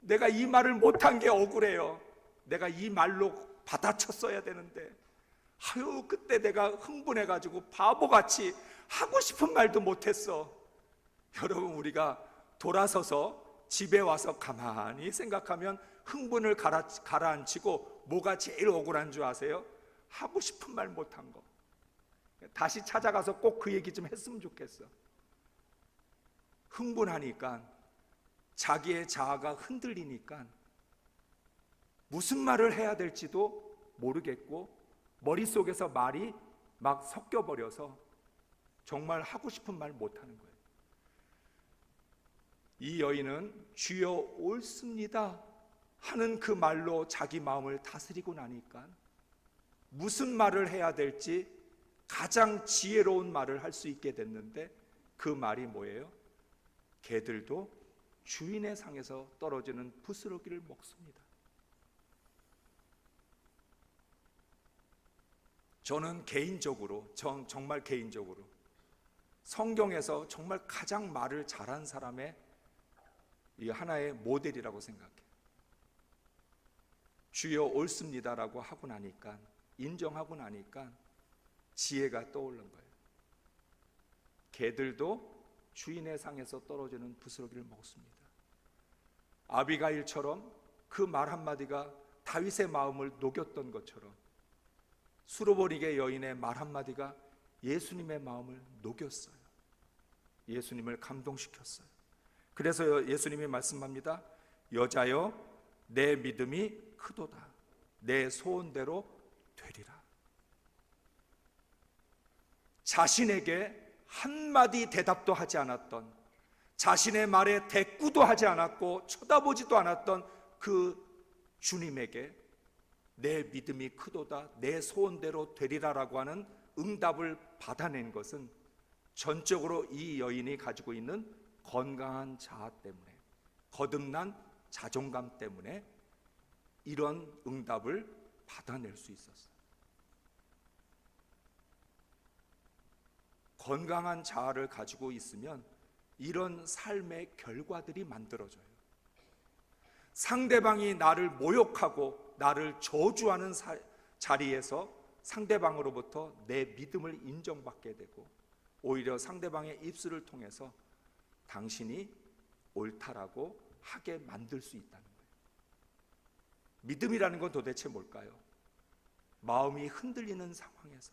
내가 이 말을 못한 게 억울해요. 내가 이 말로 받아쳤어야 되는데, 아유 그때 내가 흥분해가지고 바보같이 하고 싶은 말도 못했어. 여러분, 우리가 돌아서서 집에 와서 가만히 생각하면 흥분을 가라앉히고 뭐가 제일 억울한 줄 아세요? 하고 싶은 말 못한 거. 다시 찾아가서 꼭 그 얘기 좀 했으면 좋겠어. 흥분하니까, 자기의 자아가 흔들리니까 무슨 말을 해야 될지도 모르겠고 머릿속에서 말이 막 섞여버려서 정말 하고 싶은 말 못하는 거예요. 이 여인은 주여 옳습니다 하는 그 말로 자기 마음을 다스리고 나니까 무슨 말을 해야 될지 가장 지혜로운 말을 할 수 있게 됐는데, 그 말이 뭐예요? 개들도 주인의 상에서 떨어지는 부스러기를 먹습니다. 저는 개인적으로, 정말 개인적으로 성경에서 정말 가장 말을 잘한 사람의 이 하나의 모델이라고 생각해요. 주여 옳습니다라고 하고 나니까, 인정하고 나니까 지혜가 떠오른 거예요. 개들도 주인의 상에서 떨어지는 부스러기를 먹습니다. 아비가일처럼 그 말 한마디가 다윗의 마음을 녹였던 것처럼 수로보니게 여인의 말 한마디가 예수님의 마음을 녹였어요. 예수님을 감동시켰어요. 그래서 예수님이 말씀합니다. 여자여, 내 믿음이 크도다. 내 소원대로 되리라. 자신에게 한마디 대답도 하지 않았던, 자신의 말에 대꾸도 하지 않았고 쳐다보지도 않았던 그 주님에게 내 믿음이 크도다, 내 소원대로 되리라라고 하는 응답을 받아낸 것은 전적으로 이 여인이 가지고 있는 건강한 자아 때문에, 거듭난 자존감 때문에 이런 응답을 받아낼 수 있었어요. 건강한 자아를 가지고 있으면 이런 삶의 결과들이 만들어져요. 상대방이 나를 모욕하고 나를 저주하는 자리에서 상대방으로부터 내 믿음을 인정받게 되고, 오히려 상대방의 입술을 통해서 당신이 옳다라고 하게 만들 수 있다는 거예요. 믿음이라는 건 도대체 뭘까요? 마음이 흔들리는 상황에서,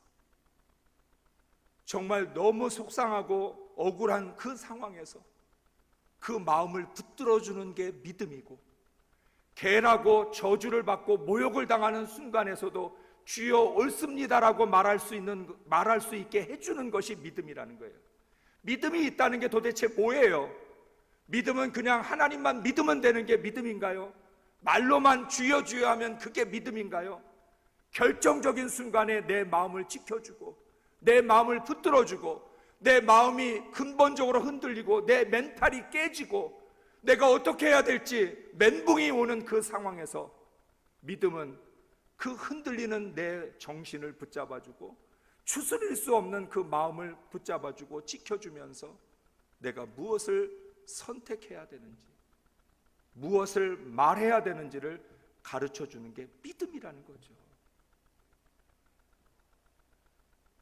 정말 너무 속상하고 억울한 그 상황에서 그 마음을 붙들어주는 게 믿음이고, 개라고 저주를 받고 모욕을 당하는 순간에서도 주여 옳습니다라고 말할 수 있게 해주는 것이 믿음이라는 거예요. 믿음이 있다는 게 도대체 뭐예요? 믿음은 그냥 하나님만 믿으면 되는 게 믿음인가요? 말로만 주여 주여 하면 그게 믿음인가요? 결정적인 순간에 내 마음을 지켜주고, 내 마음을 붙들어주고, 내 마음이 근본적으로 흔들리고 내 멘탈이 깨지고 내가 어떻게 해야 될지 멘붕이 오는 그 상황에서 믿음은 그 흔들리는 내 정신을 붙잡아주고 추스릴 수 없는 그 마음을 붙잡아주고 지켜주면서 내가 무엇을 선택해야 되는지, 무엇을 말해야 되는지를 가르쳐주는 게 믿음이라는 거죠.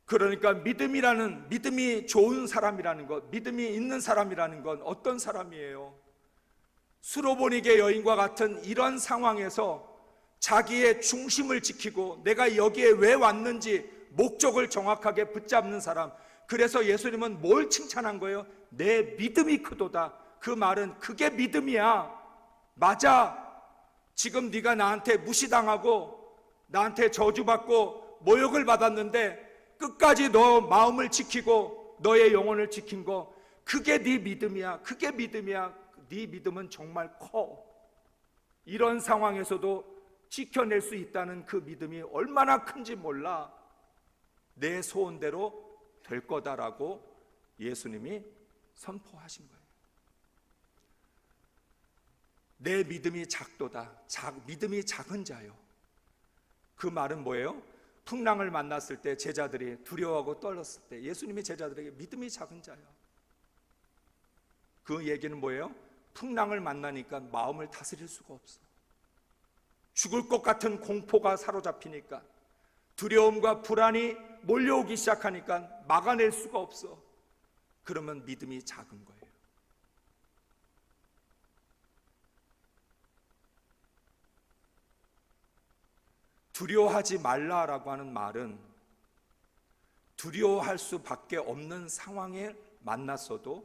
그러니까 믿음이 좋은 사람이라는 것, 믿음이 있는 사람이라는 건 어떤 사람이에요? 수로보니게 여인과 같은 이런 상황에서 자기의 중심을 지키고 내가 여기에 왜 왔는지 목적을 정확하게 붙잡는 사람. 그래서 예수님은 뭘 칭찬한 거예요? 내 믿음이 크도다. 그 말은 그게 믿음이야. 맞아. 지금 네가 나한테 무시당하고 나한테 저주받고 모욕을 받았는데 끝까지 너 마음을 지키고 너의 영혼을 지킨 거, 그게 네 믿음이야. 그게 믿음이야. 네 믿음은 정말 커. 이런 상황에서도 지켜낼 수 있다는 그 믿음이 얼마나 큰지 몰라. 내 소원대로 될 거다라고 예수님이 선포하신 거예요. 내 믿음이 작도다. 믿음이 작은 자요. 그 말은 뭐예요? 풍랑을 만났을 때 제자들이 두려워하고 떨었을 때 예수님이 제자들에게 믿음이 작은 자요. 그 얘기는 뭐예요? 풍랑을 만나니까 마음을 다스릴 수가 없어. 죽을 것 같은 공포가 사로잡히니까, 두려움과 불안이 몰려오기 시작하니까 막아낼 수가 없어. 그러면 믿음이 작은 거예요. 두려워하지 말라라고 하는 말은 두려워할 수밖에 없는 상황에 만났어도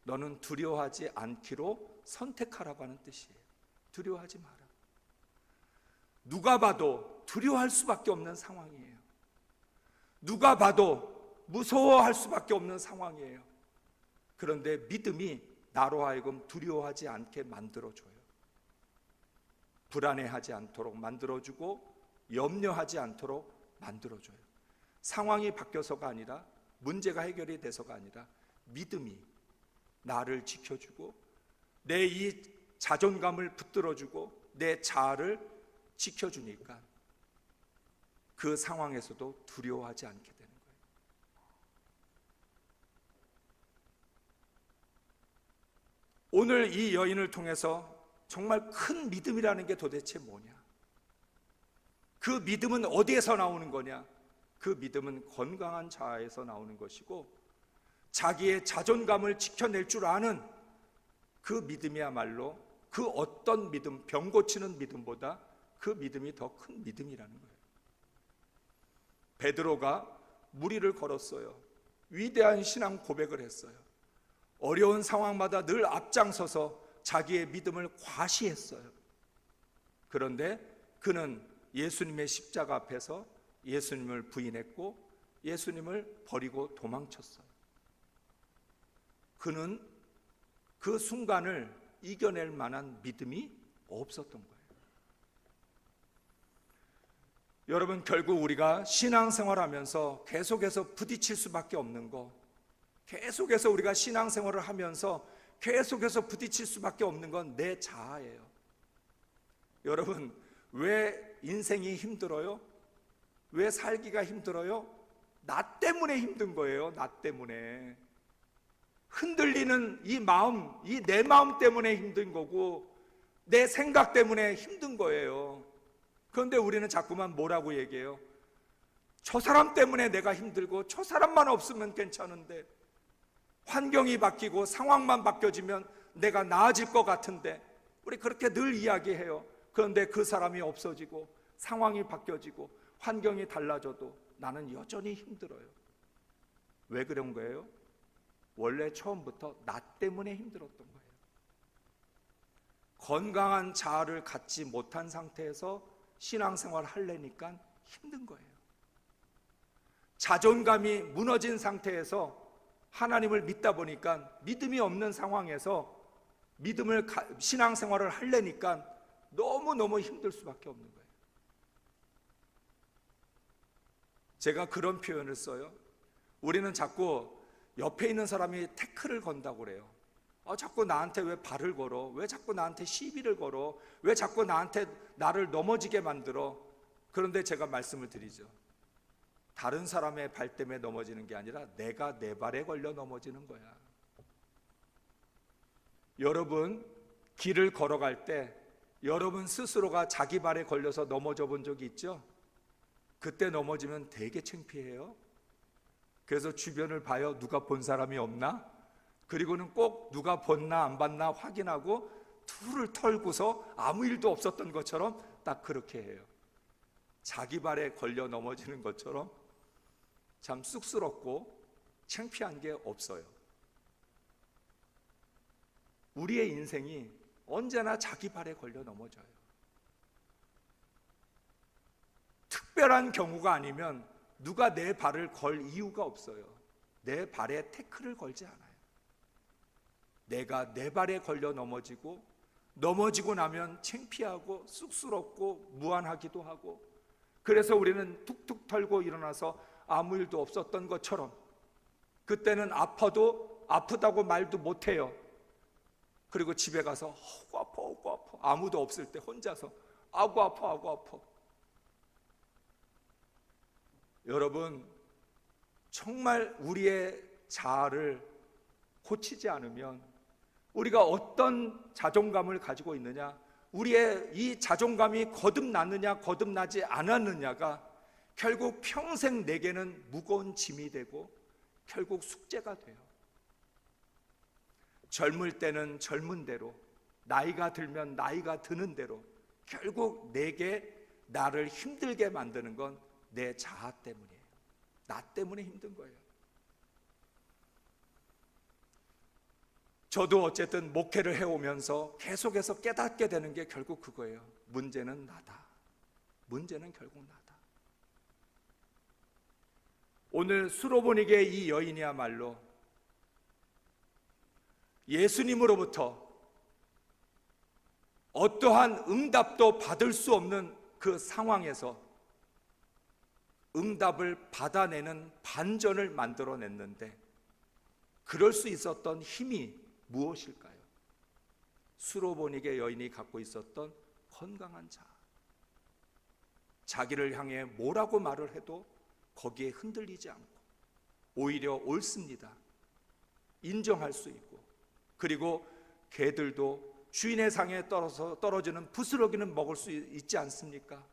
너는 두려워하지 않기로 선택하라고 하는 뜻이에요. 두려워하지 마라. 누가 봐도 두려워할 수밖에 없는 상황이에요. 누가 봐도 무서워할 수밖에 없는 상황이에요. 그런데 믿음이 나로 하여금 두려워하지 않게 만들어줘요. 불안해하지 않도록 만들어주고 염려하지 않도록 만들어줘요. 상황이 바뀌어서가 아니라, 문제가 해결이 돼서가 아니라 믿음이 나를 지켜주고 내 이 자존감을 붙들어주고 내 자아를 지켜주니까 그 상황에서도 두려워하지 않게 되는 거예요. 오늘 이 여인을 통해서 정말 큰 믿음이라는 게 도대체 뭐냐? 그 믿음은 어디에서 나오는 거냐? 그 믿음은 건강한 자아에서 나오는 것이고, 자기의 자존감을 지켜낼 줄 아는 그 믿음이야말로 그 어떤 믿음, 병 고치는 믿음보다 그 믿음이 더 큰 믿음이라는 거예요. 베드로가 무리를 걸었어요. 위대한 신앙 고백을 했어요. 어려운 상황마다 늘 앞장서서 자기의 믿음을 과시했어요. 그런데 그는 예수님의 십자가 앞에서 예수님을 부인했고 예수님을 버리고 도망쳤어요. 그는 그 순간을 이겨낼 만한 믿음이 없었던 거예요. 여러분, 결국 우리가 신앙생활하면서 계속해서 부딪힐 수밖에 없는 거, 계속해서 우리가 신앙생활을 하면서 계속해서 부딪힐 수밖에 없는 건 내 자아예요. 여러분, 왜 인생이 힘들어요? 왜 살기가 힘들어요? 나 때문에 힘든 거예요. 나 때문에. 흔들리는 이 마음, 이 내 마음 때문에 힘든 거고 내 생각 때문에 힘든 거예요. 그런데 우리는 자꾸만 뭐라고 얘기해요? 저 사람 때문에 내가 힘들고 저 사람만 없으면 괜찮은데, 환경이 바뀌고 상황만 바뀌어지면 내가 나아질 것 같은데, 우리 그렇게 늘 이야기해요. 그런데 그 사람이 없어지고 상황이 바뀌어지고 환경이 달라져도 나는 여전히 힘들어요. 왜 그런 거예요? 원래 처음부터 나 때문에 힘들었던 거예요. 건강한 자아를 갖지 못한 상태에서 신앙생활을 하려니까 힘든 거예요. 자존감이 무너진 상태에서 하나님을 믿다 보니까 믿음이 없는 상황에서 신앙생활을 하려니까 너무너무 힘들 수밖에 없는 거예요. 제가 그런 표현을 써요. 우리는 자꾸 옆에 있는 사람이 태클을 건다고 그래요. 자꾸 나한테 왜 발을 걸어? 왜 자꾸 나한테 시비를 걸어? 왜 자꾸 나를 넘어지게 만들어? 그런데 제가 말씀을 드리죠. 다른 사람의 발 때문에 넘어지는 게 아니라 내가 내 발에 걸려 넘어지는 거야. 여러분, 길을 걸어갈 때 여러분 스스로가 자기 발에 걸려서 넘어져 본 적이 있죠? 그때 넘어지면 되게 창피해요. 그래서 주변을 봐요. 누가 본 사람이 없나? 그리고는 꼭 누가 봤나 안 봤나 확인하고 둘을 털고서 아무 일도 없었던 것처럼 딱 그렇게 해요. 자기 발에 걸려 넘어지는 것처럼 참 쑥스럽고 창피한 게 없어요. 우리의 인생이 언제나 자기 발에 걸려 넘어져요. 특별한 경우가 아니면 누가 내 발을 걸 이유가 없어요. 내 발에 태클을 걸지 않아요. 내가 내 발에 걸려 넘어지고 나면 창피하고 쑥스럽고 무안하기도 하고, 그래서 우리는 툭툭 털고 일어나서 아무 일도 없었던 것처럼, 그때는 아파도 아프다고 말도 못해요. 그리고 집에 가서 아고 아파 아무도 없을 때 혼자서 아고 아파. 여러분, 정말 우리의 자아를 고치지 않으면 우리가 어떤 자존감을 가지고 있느냐, 우리의 이 자존감이 거듭났느냐 거듭나지 않았느냐가 결국 평생 내게는 무거운 짐이 되고 결국 숙제가 돼요. 젊을 때는 젊은 대로, 나이가 들면 나이가 드는 대로 결국 내게 나를 힘들게 만드는 건 내 자아 때문이에요. 나 때문에 힘든 거예요. 저도 어쨌든 목회를 해오면서 계속해서 깨닫게 되는 게 결국 그거예요. 문제는 나다. 문제는 결국 나다. 오늘 수로보니게 이 여인이야말로 예수님으로부터 어떠한 응답도 받을 수 없는 그 상황에서 응답을 받아내는 반전을 만들어냈는데, 그럴 수 있었던 힘이 무엇일까요? 수로보니게 여인이 갖고 있었던 건강한 자아. 자기를 향해 뭐라고 말을 해도 거기에 흔들리지 않고 오히려 옳습니다, 인정할 수 있고, 그리고 개들도 주인의 상에 떨어지는 부스러기는 먹을 수 있지 않습니까?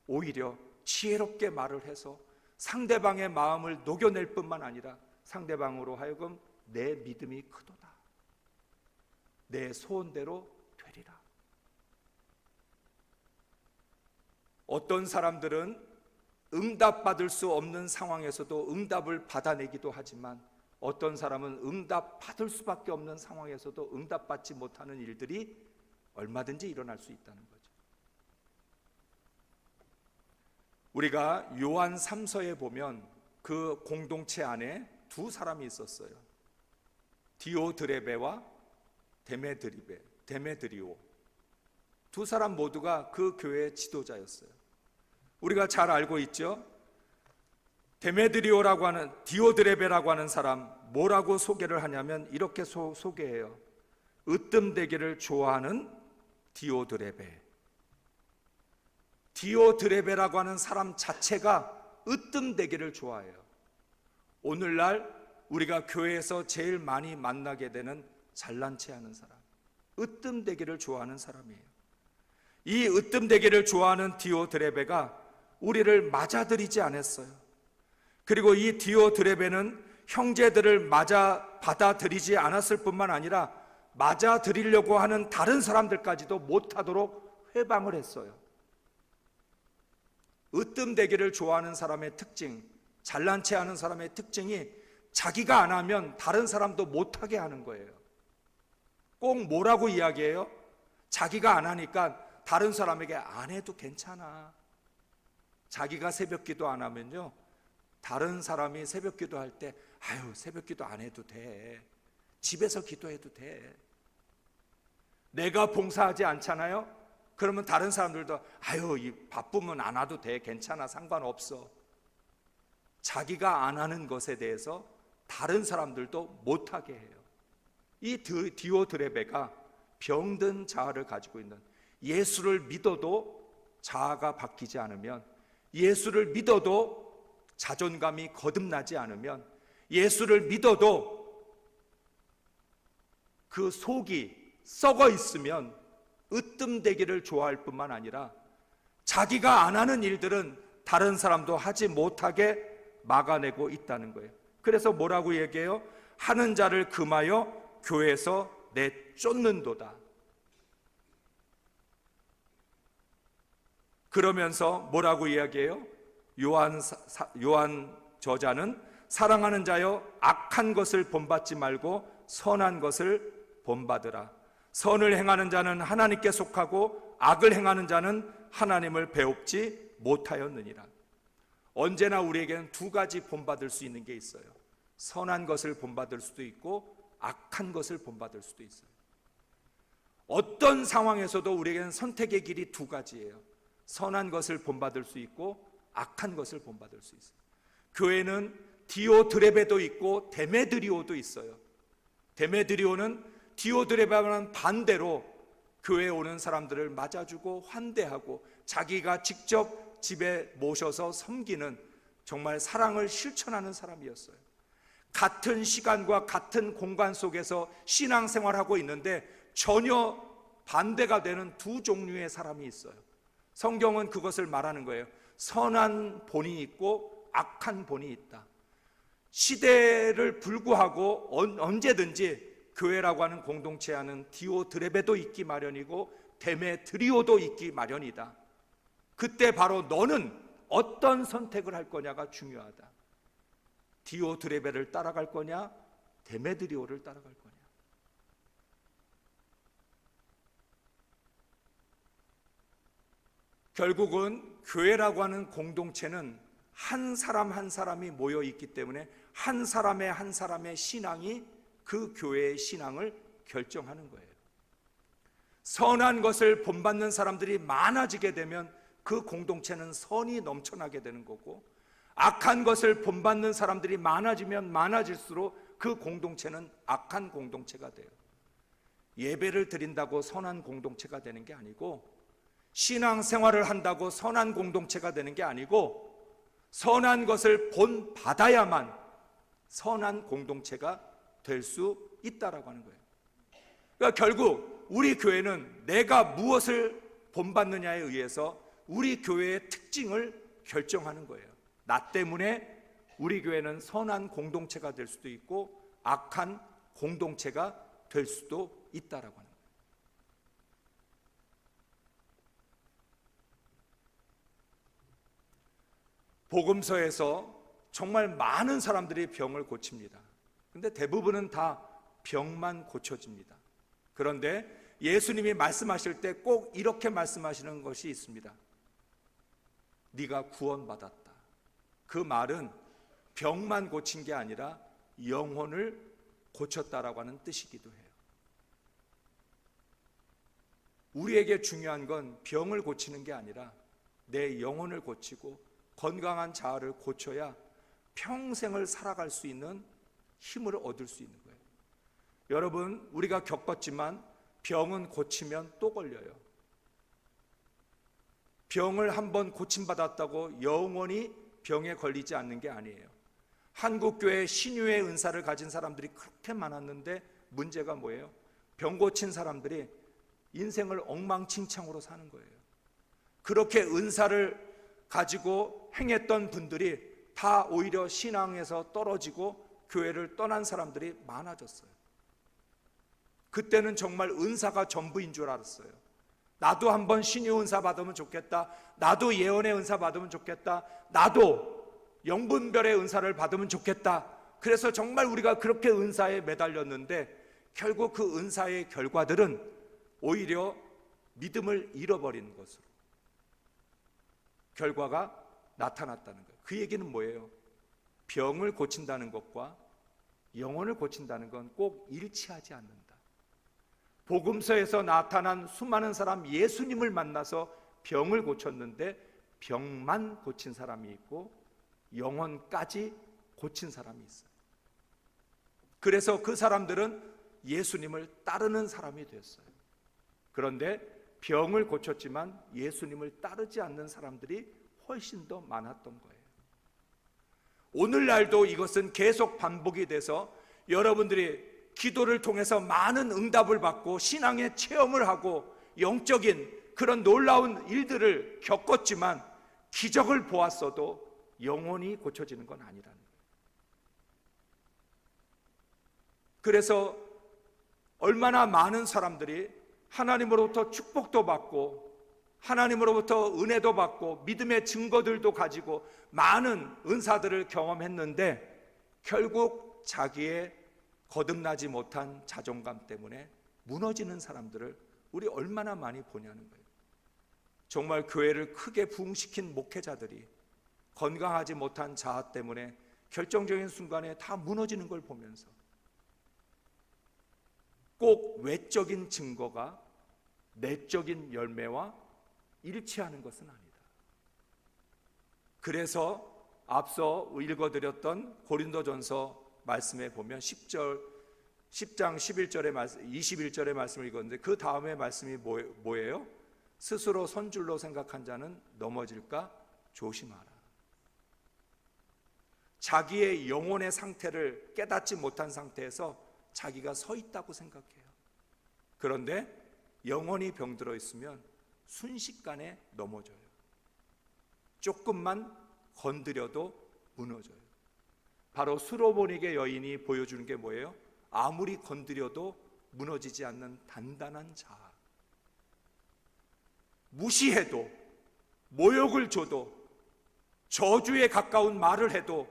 오히려 지혜롭게 말을 해서 상대방의 마음을 녹여낼 뿐만 아니라 상대방으로 하여금 내 믿음이 크도다, 내 소원대로 되리라. 어떤 사람들은 응답받을 수 없는 상황에서도 응답을 받아내기도 하지만, 어떤 사람은 응답받을 수밖에 없는 상황에서도 응답받지 못하는 일들이 얼마든지 일어날 수 있다는 거죠. 우리가 요한 3서에 보면 그 공동체 안에 두 사람이 있었어요. 디오드레베와 데메드리오. 두 사람 모두가 그 교회의 지도자였어요. 우리가 잘 알고 있죠? 디오드레베라고 하는 사람, 뭐라고 소개를 하냐면 이렇게 소개해요. 으뜸되기를 좋아하는 디오드레베. 디오드레베라고 하는 사람 자체가 으뜸되기를 좋아해요. 오늘날 우리가 교회에서 제일 많이 만나게 되는 잘난 체하는 사람, 으뜸되기를 좋아하는 사람이에요. 이 으뜸되기를 좋아하는 디오드레베가 우리를 맞아들이지 않았어요. 그리고 이 디오드레베는 형제들을 받아들이지 않았을 뿐만 아니라 맞아들이려고 하는 다른 사람들까지도 못하도록 회방을 했어요. 으뜸되기를 좋아하는 사람의 특징, 잘난 체하는 사람의 특징이 자기가 안 하면 다른 사람도 못하게 하는 거예요. 꼭 뭐라고 이야기해요? 자기가 안 하니까 다른 사람에게 안 해도 괜찮아. 자기가 새벽기도 안 하면요, 다른 사람이 새벽기도 할 때 아유, 새벽기도 안 해도 돼, 집에서 기도해도 돼. 내가 봉사하지 않잖아요? 그러면 다른 사람들도 아유, 바쁘면 안 와도 돼, 괜찮아, 상관없어. 자기가 안 하는 것에 대해서 다른 사람들도 못하게 해요. 이 디오드레베가 병든 자아를 가지고 있는, 예수를 믿어도 자아가 바뀌지 않으면, 예수를 믿어도 자존감이 거듭나지 않으면, 예수를 믿어도 그 속이 썩어 있으면 으뜸되기를 좋아할 뿐만 아니라 자기가 안 하는 일들은 다른 사람도 하지 못하게 막아내고 있다는 거예요. 그래서 뭐라고 얘기해요? 하는 자를 금하여 교회에서 내쫓는도다. 그러면서 뭐라고 이야기해요? 요한 저자는 사랑하는 자여 악한 것을 본받지 말고 선한 것을 본받으라. 선을 행하는 자는 하나님께 속하고 악을 행하는 자는 하나님을 배웁지 못하였느니라. 언제나 우리에게는 두 가지 본받을 수 있는 게 있어요. 선한 것을 본받을 수도 있고 악한 것을 본받을 수도 있어요. 어떤 상황에서도 우리에게는 선택의 길이 두 가지예요. 선한 것을 본받을 수 있고 악한 것을 본받을 수 있어요. 교회는 디오드레베도 있고 데메드리오도 있어요. 데메드리오는 디오드레베와는 반대로 교회에 오는 사람들을 맞아주고 환대하고 자기가 직접 집에 모셔서 섬기는 정말 사랑을 실천하는 사람이었어요. 같은 시간과 같은 공간 속에서 신앙생활하고 있는데 전혀 반대가 되는 두 종류의 사람이 있어요. 성경은 그것을 말하는 거예요. 선한 본이 있고 악한 본이 있다. 시대를 불구하고 언제든지 교회라고 하는 공동체 안은 디오드레베도 있기 마련이고 데메드리오도 있기 마련이다. 그때 바로 너는 어떤 선택을 할 거냐가 중요하다. 디오드레베를 따라갈 거냐, 데메드리오를 따라갈 거냐. 결국은 교회라고 하는 공동체는 한 사람 한 사람이 모여 있기 때문에 한 사람의 신앙이 그 교회의 신앙을 결정하는 거예요. 선한 것을 본받는 사람들이 많아지게 되면 그 공동체는 선이 넘쳐나게 되는 거고, 악한 것을 본받는 사람들이 많아지면 많아질수록 그 공동체는 악한 공동체가 돼요. 예배를 드린다고 선한 공동체가 되는 게 아니고, 신앙생활을 한다고 선한 공동체가 되는 게 아니고, 선한 것을 본받아야만 선한 공동체가 될 수 있다라고 하는 거예요. 그러니까 결국 우리 교회는 내가 무엇을 본받느냐에 의해서 우리 교회의 특징을 결정하는 거예요. 나 때문에 우리 교회는 선한 공동체가 될 수도 있고 악한 공동체가 될 수도 있다라고 하는 거예요. 복음서에서 정말 많은 사람들이 병을 고칩니다. 근데 대부분은 다 병만 고쳐집니다. 그런데 예수님이 말씀하실 때 꼭 이렇게 말씀하시는 것이 있습니다. 네가 구원받았다. 그 말은 병만 고친 게 아니라 영혼을 고쳤다라고 하는 뜻이기도 해요. 우리에게 중요한 건 병을 고치는 게 아니라 내 영혼을 고치고 건강한 자아를 고쳐야 평생을 살아갈 수 있는 힘을 얻을 수 있는 거예요. 여러분, 우리가 겪었지만 병은 고치면 또 걸려요. 병을 한번 고침받았다고 영원히 병에 걸리지 않는 게 아니에요. 한국교회 신유의 은사를 가진 사람들이 그렇게 많았는데 문제가 뭐예요? 병 고친 사람들이 인생을 엉망진창으로 사는 거예요. 그렇게 은사를 가지고 행했던 분들이 다 오히려 신앙에서 떨어지고 교회를 떠난 사람들이 많아졌어요. 그때는 정말 은사가 전부인 줄 알았어요. 나도 한번 신유 은사 받으면 좋겠다. 나도 예언의 은사 받으면 좋겠다. 나도 영분별의 은사를 받으면 좋겠다. 그래서 정말 우리가 그렇게 은사에 매달렸는데 결국 그 은사의 결과들은 오히려 믿음을 잃어버리는 것으로 결과가 나타났다는 거예요. 그 얘기는 뭐예요? 병을 고친다는 것과 영혼을 고친다는 건 꼭 일치하지 않는다. 복음서에서 나타난 수많은 사람, 예수님을 만나서 병을 고쳤는데 병만 고친 사람이 있고 영혼까지 고친 사람이 있어요. 그래서 그 사람들은 예수님을 따르는 사람이 됐어요. 그런데 병을 고쳤지만 예수님을 따르지 않는 사람들이 훨씬 더 많았던 거예요. 오늘날도 이것은 계속 반복이 돼서 여러분들이 기도를 통해서 많은 응답을 받고 신앙의 체험을 하고 영적인 그런 놀라운 일들을 겪었지만 기적을 보았어도 영혼이 고쳐지는 건 아니라는 거예요. 그래서 얼마나 많은 사람들이 하나님으로부터 축복도 받고 하나님으로부터 은혜도 받고 믿음의 증거들도 가지고 많은 은사들을 경험했는데 결국 자기의 거듭나지 못한 자존감 때문에 무너지는 사람들을 우리 얼마나 많이 보냐는 거예요. 정말 교회를 크게 부흥시킨 목회자들이 건강하지 못한 자아 때문에 결정적인 순간에 다 무너지는 걸 보면서 꼭 외적인 증거가 내적인 열매와 일치하는 것은 아니다. 그래서 앞서 읽어드렸던 고린도전서 말씀에 보면 10장 11절의 말씀, 21절의 말씀을 읽었는데 그 다음에 말씀이 뭐예요? 스스로 선줄로 생각한 자는 넘어질까 조심하라. 자기의 영혼의 상태를 깨닫지 못한 상태에서 자기가 서 있다고 생각해요. 그런데 영혼이 병들어 있으면 순식간에 넘어져요. 조금만 건드려도 무너져요. 바로 수로보니게 여인이 보여주는 게 뭐예요? 아무리 건드려도 무너지지 않는 단단한 자아. 무시해도, 모욕을 줘도, 저주에 가까운 말을 해도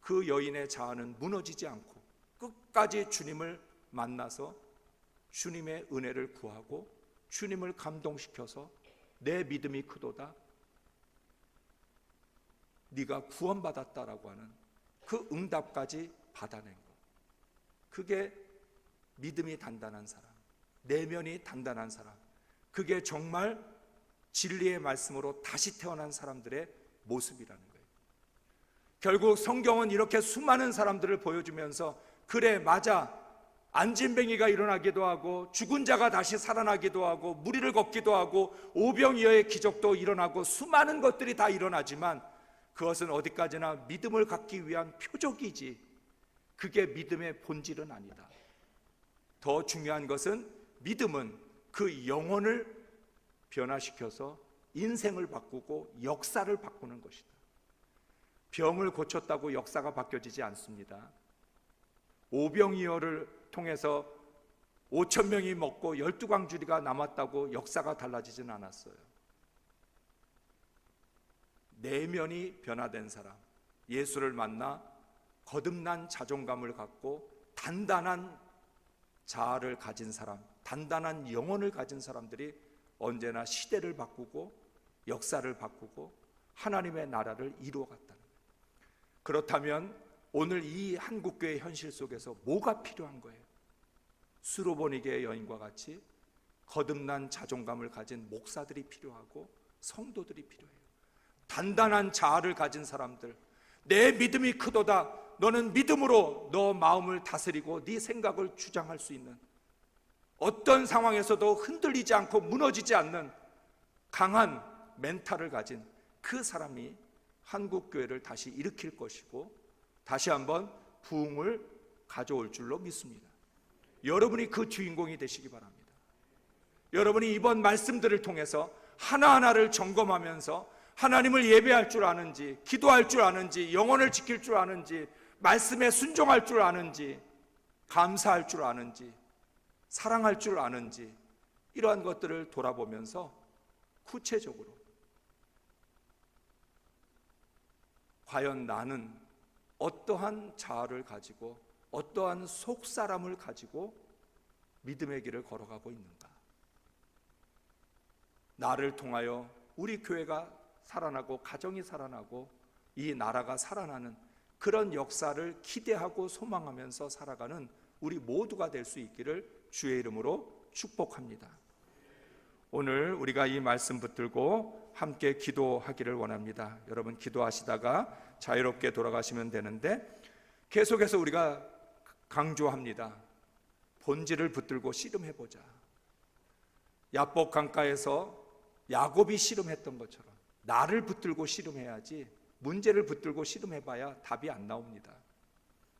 그 여인의 자아는 무너지지 않고 끝까지 주님을 만나서 주님의 은혜를 구하고 주님을 감동시켜서 내 믿음이 크도다, 네가 구원받았다라고 하는 그 응답까지 받아낸 것. 그게 믿음이 단단한 사람, 내면이 단단한 사람, 그게 정말 진리의 말씀으로 다시 태어난 사람들의 모습이라는 거예요. 결국 성경은 이렇게 수많은 사람들을 보여주면서 그래 맞아, 안진뱅이가 일어나기도 하고 죽은 자가 다시 살아나기도 하고 무리를 걷기도 하고 오병이어의 기적도 일어나고 수많은 것들이 다 일어나지만 그것은 어디까지나 믿음을 갖기 위한 표적이지 그게 믿음의 본질은 아니다. 더 중요한 것은 믿음은 그 영혼을 변화시켜서 인생을 바꾸고 역사를 바꾸는 것이다. 병을 고쳤다고 역사가 바뀌어지지 않습니다. 오병이어를 통해서 5천 명이 먹고 12광주리가 남았다고 역사가 달라지진 않았어요. 내면이 변화된 사람, 예수를 만나 거듭난 자존감을 갖고 단단한 자아를 가진 사람, 단단한 영혼을 가진 사람들이 언제나 시대를 바꾸고 역사를 바꾸고 하나님의 나라를 이루어갔다는 거예요. 그렇다면 오늘 이 한국교회 현실 속에서 뭐가 필요한 거예요? 수로보니게의 여인과 같이 거듭난 자존감을 가진 목사들이 필요하고 성도들이 필요해요. 단단한 자아를 가진 사람들, 내 믿음이 크도다, 너는 믿음으로 너 마음을 다스리고 네 생각을 주장할 수 있는, 어떤 상황에서도 흔들리지 않고 무너지지 않는 강한 멘탈을 가진 그 사람이 한국교회를 다시 일으킬 것이고 다시 한번 부흥을 가져올 줄로 믿습니다. 여러분이 그 주인공이 되시기 바랍니다. 여러분이 이번 말씀들을 통해서 하나하나를 점검하면서 하나님을 예배할 줄 아는지, 기도할 줄 아는지, 영혼을 지킬 줄 아는지, 말씀에 순종할 줄 아는지, 감사할 줄 아는지, 사랑할 줄 아는지, 이러한 것들을 돌아보면서 구체적으로 과연 나는 어떠한 자아를 가지고 어떠한 속사람을 가지고 믿음의 길을 걸어가고 있는가? 나를 통하여 우리 교회가 살아나고 가정이 살아나고 이 나라가 살아나는 그런 역사를 기대하고 소망하면서 살아가는 우리 모두가 될 수 있기를 주의 이름으로 축복합니다. 오늘 우리가 이 말씀 붙들고 함께 기도하기를 원합니다. 여러분 기도하시다가 자유롭게 돌아가시면 되는데 계속해서 우리가 강조합니다. 본질을 붙들고 씨름해보자. 야복 강가에서 야곱이 씨름했던 것처럼 나를 붙들고 씨름해야지, 문제를 붙들고 씨름해봐야 답이 안 나옵니다.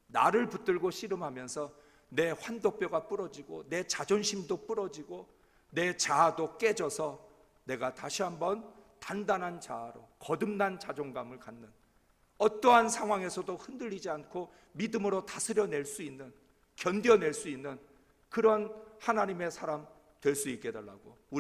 나를 붙들고 씨름하면서 내 환도뼈가 부러지고 내 자존심도 부러지고 내 자아도 깨져서 내가 다시 한번 단단한 자아로 거듭난 자존감을 갖는, 어떠한 상황에서도 흔들리지 않고 믿음으로 다스려낼 수 있는 견뎌낼 수 있는 그런 하나님의 사람 될 수 있게 해달라고 우리